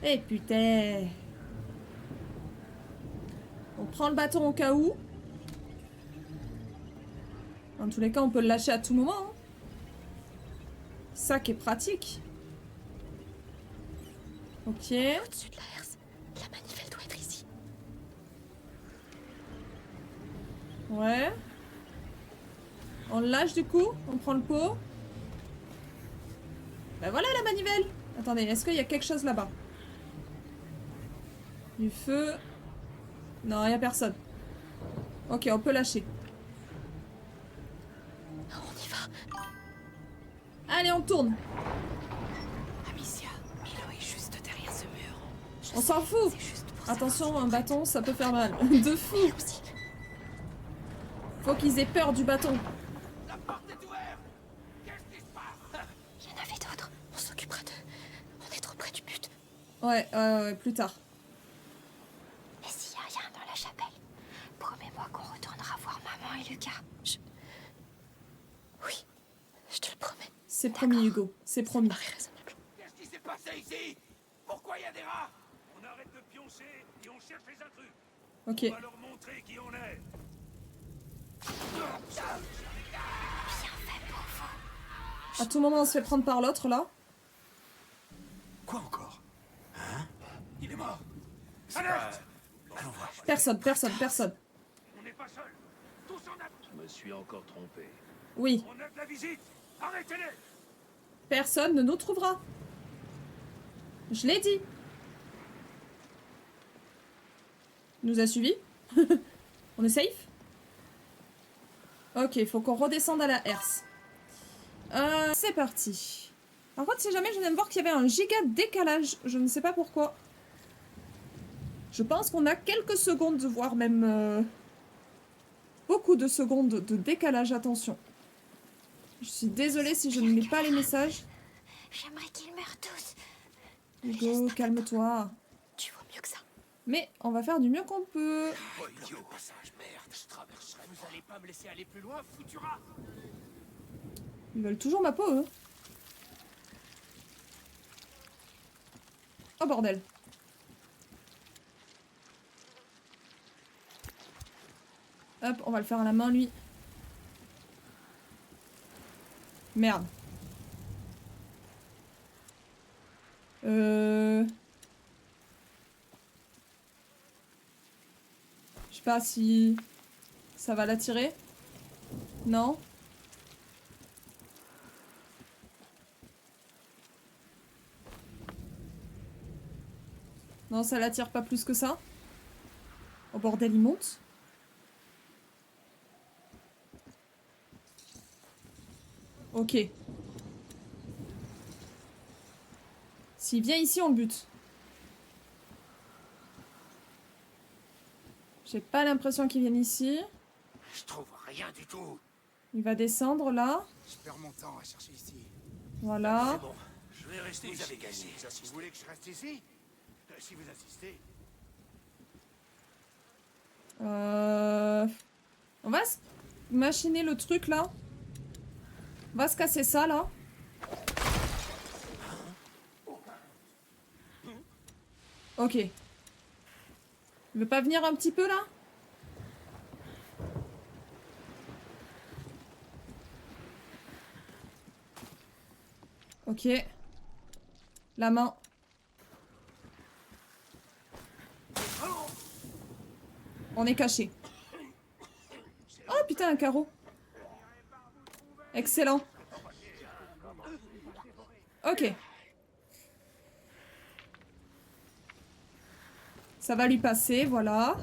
Eh putain. On prend le bâton au cas où. En tous les cas, on peut le lâcher à tout moment. Hein. Ça qui est pratique. Ok. Au-dessus de la herse, la manivelle doit être ici. Ouais. On le lâche du coup. On prend le pot. Ben voilà la manivelle. Attendez, est-ce qu'il y a quelque chose là-bas? Du feu. Non, il n'y a personne. Ok, on peut lâcher. On y va. Allez, on tourne. Amicia, Milo est juste derrière ce mur. On s'en fout. C'est juste pour Attention, un bâton, ça peut faire mal. De fou. Aussi. Faut qu'ils aient peur du bâton. La porte est ouverte. Qu'est-ce qui se passe? Il y en avait d'autres. On s'occupera d'eux. On est trop près du but. Ouais, plus tard. Et s'il y a rien dans la chapelle, promets-moi qu'on retournera voir maman et Lucas. Oui, je te le promets. C'est promis, Hugo. C'est promis. Paraît raisonnable. Qu'est-ce qui s'est passé ici? Pourquoi il y a des rats? On arrête de pioncer et on cherche les intrus. Ok. On va leur montrer qui on est. À tout moment, on se fait prendre par l'autre, là. Quoi encore? Il est mort. Alerte! Allons voir. Personne. On n'est pas seul. Tous en a. Je me suis encore trompé. Oui. On a de la visite. Arrêtez-les. Personne ne nous trouvera. Je l'ai dit. Il nous a suivis. On est safe? Ok, faut qu'on redescende à la herse. C'est parti. Par contre, si jamais je viens de voir qu'il y avait un giga décalage, je ne sais pas pourquoi. Je pense qu'on a quelques secondes, voire même beaucoup de secondes de décalage, attention. Je suis désolée si je ne lis pas les messages. J'aimerais qu'ils meurent tous. Hugo, calme-toi. Tu vaux mieux que ça. Mais on va faire du mieux qu'on peut. Oh, idiot. Le passage, merde. Je traverserai. Vous allez pas me laisser aller plus loin, Futura? Ils veulent toujours ma peau, eux. Oh bordel. Hop, on va le faire à la main, lui. Merde. Je sais pas si ça va l'attirer. Non. Non, ça l'attire pas plus que ça. Oh bordel, il monte. Ok. S'il vient ici, on le bute. J'ai pas l'impression qu'il vienne ici. Je trouve rien du tout. Il va descendre là. Je perds mon temps à chercher ici. Voilà. C'est bon. Je vais rester ici. Vous avez gagné. Vous voulez que je reste ici? Si vous insistez. On va se machiner le truc là. On va se casser ça là. Ok. Il veut pas venir un petit peu là? Ok. La main. On est caché. Oh putain, un carreau. Excellent. Ok. Ça va lui passer, voilà.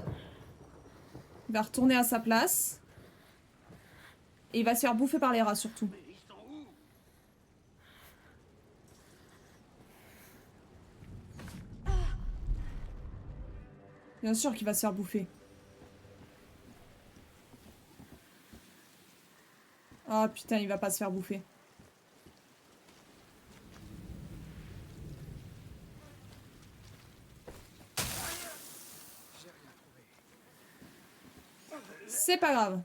Il va retourner à sa place. Et il va se faire bouffer par les rats surtout. Bien sûr qu'il va se faire bouffer. Ah putain, il va pas se faire bouffer. J'ai rien trouvé. C'est pas grave.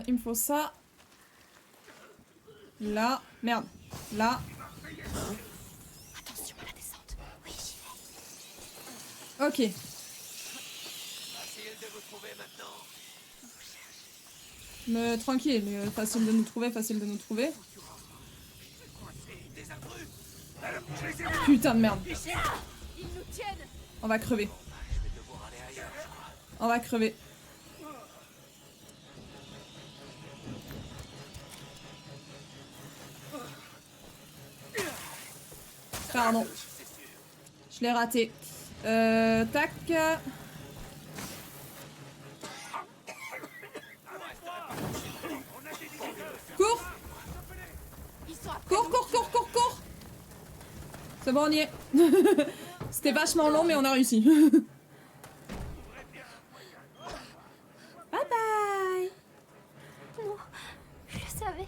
Il me faut ça. Là. Merde. Là. Attention à la descente. Oui, j'y vais. Ok. Facile de vous trouver maintenant. Mais tranquille. Facile de nous trouver, facile de nous trouver. Des intrus. Putain de merde. Ils nous tiennent. On va crever. Je vais devoir aller ailleurs, je crois. On va crever. Pardon. Je l'ai raté. Tac. Cours. Ils sont après Cours, nous. cours, cours, cours, cours. C'est bon, on y est. C'était vachement long, mais on a réussi. Bye bye. Je le savais.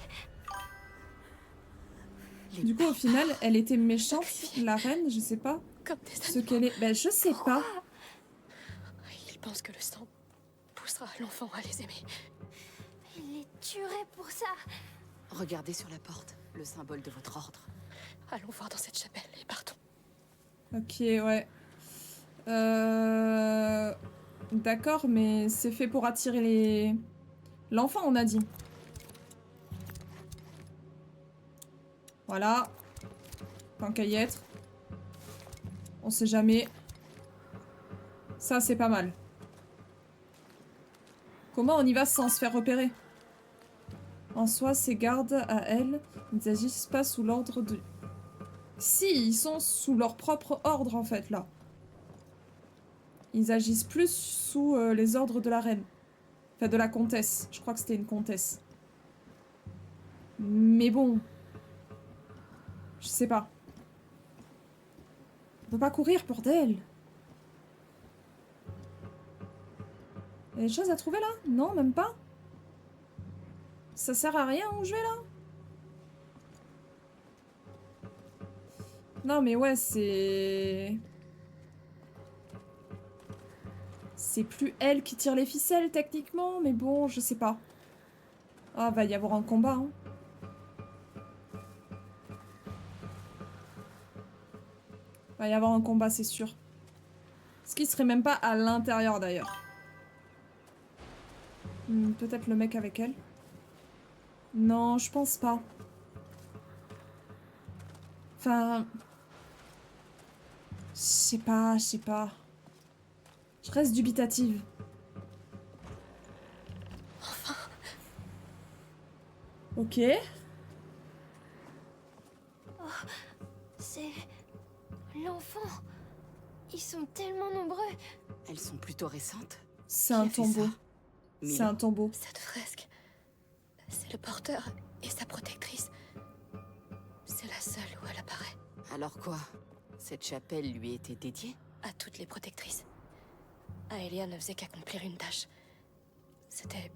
Du coup, au final, elle était méchante, la reine, je sais pas. Comme des Ce qu'elle est... Ben, je sais pas. Ils pensent que le sang poussera l'enfant à les aimer. Il les tuerait pour ça. Regardez sur la porte, le symbole de votre ordre. Allons voir dans cette chapelle et partons. Ok, ouais. D'accord, mais c'est fait pour attirer les... L'enfant, on a dit. Voilà. Tant qu'à y être. On sait jamais. Ça, c'est pas mal. Comment on y va sans se faire repérer? En soi, ces gardes à elle, ils agissent pas sous l'ordre de... Si, ils sont sous leur propre ordre, en fait, là. Ils agissent plus sous les ordres de la reine. Enfin, de la comtesse. Je crois que c'était une comtesse. Mais bon... Je sais pas. On peut pas courir, bordel. Il y a des choses à trouver, là? Non, même pas? Ça sert à rien où je vais, là? Non, mais ouais, c'est... C'est plus elle qui tire les ficelles, techniquement, mais bon, je sais pas. Ah, va y avoir un combat, hein. Va y avoir un combat, c'est sûr. Ce qui serait même pas à l'intérieur, d'ailleurs. Peut-être le mec avec elle. Non, je pense pas. Enfin... Je sais pas, je sais pas. Je reste dubitative. Ok. C'est... l'enfant. Ils sont tellement nombreux. Elles sont plutôt récentes. C'est Qui un a fait tombeau. ça C'est Mila. un tombeau. Cette fresque, c'est le porteur et sa protectrice. C'est la seule où elle apparaît. Alors quoi? Cette chapelle lui était dédiée? À toutes les protectrices. Aelia ne faisait qu'accomplir une tâche. C'était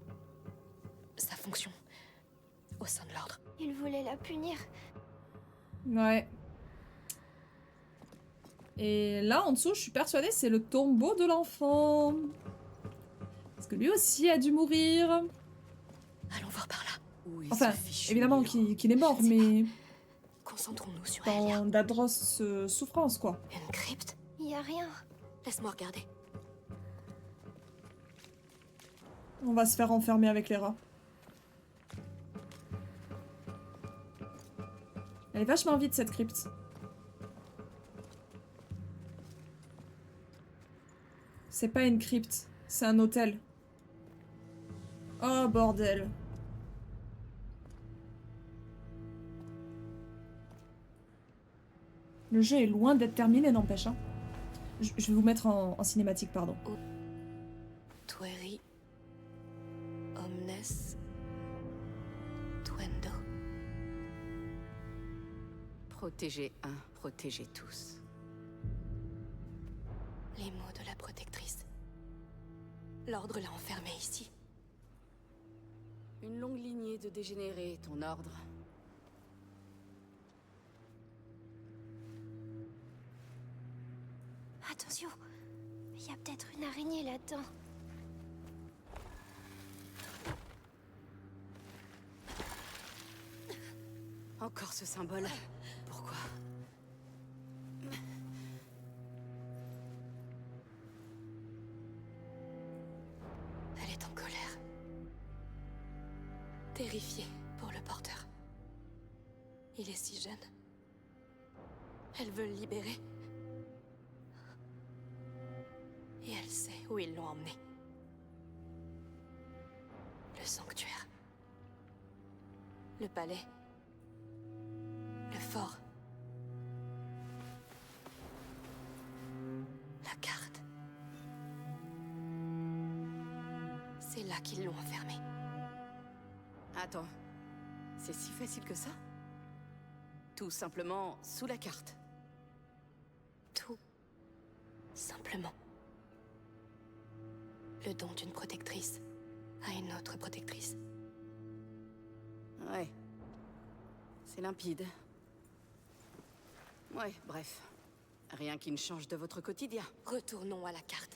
sa fonction au sein de l'ordre. Ils voulaient la punir. Ouais. Et là, en dessous, je suis persuadée, c'est le tombeau de l'enfant. Parce que lui aussi a dû mourir. Allons voir par là. Où est Enfin, ce fichu évidemment Milan qu'il est mort, Je ne sais mais Concentrons-nous sur Aelia. dans d'atroces souffrances, quoi. Une crypte? Il y a rien. Laisse-moi regarder. On va se faire enfermer avec les rats. Elle est vachement vide, cette crypte. C'est pas une crypte, c'est un hôtel. Oh, bordel. Le jeu est loin d'être terminé, n'empêche. Hein. Je vais vous mettre en cinématique, pardon. Tueri. Omnes. Tuendo. Protéger un, protéger tous. Les mots de la protectrice. L'ordre l'a enfermée ici. Une longue lignée de dégénérés, ton ordre. Attention. Il y a peut-être une araignée là-dedans. Encore ce symbole. Pourquoi? Elle est en colère. Terrifiée pour le porteur. Il est si jeune. Elle veut le libérer. Et elle sait où ils l'ont emmené. Le sanctuaire. Le palais. Le fort. La carte. C'est là qu'ils l'ont enfermée. Attends. C'est si facile que ça? Tout simplement sous la carte. Tout simplement. Le don d'une protectrice à une autre protectrice. Ouais. C'est limpide. Ouais, bref. Rien qui ne change de votre quotidien. Retournons à la carte.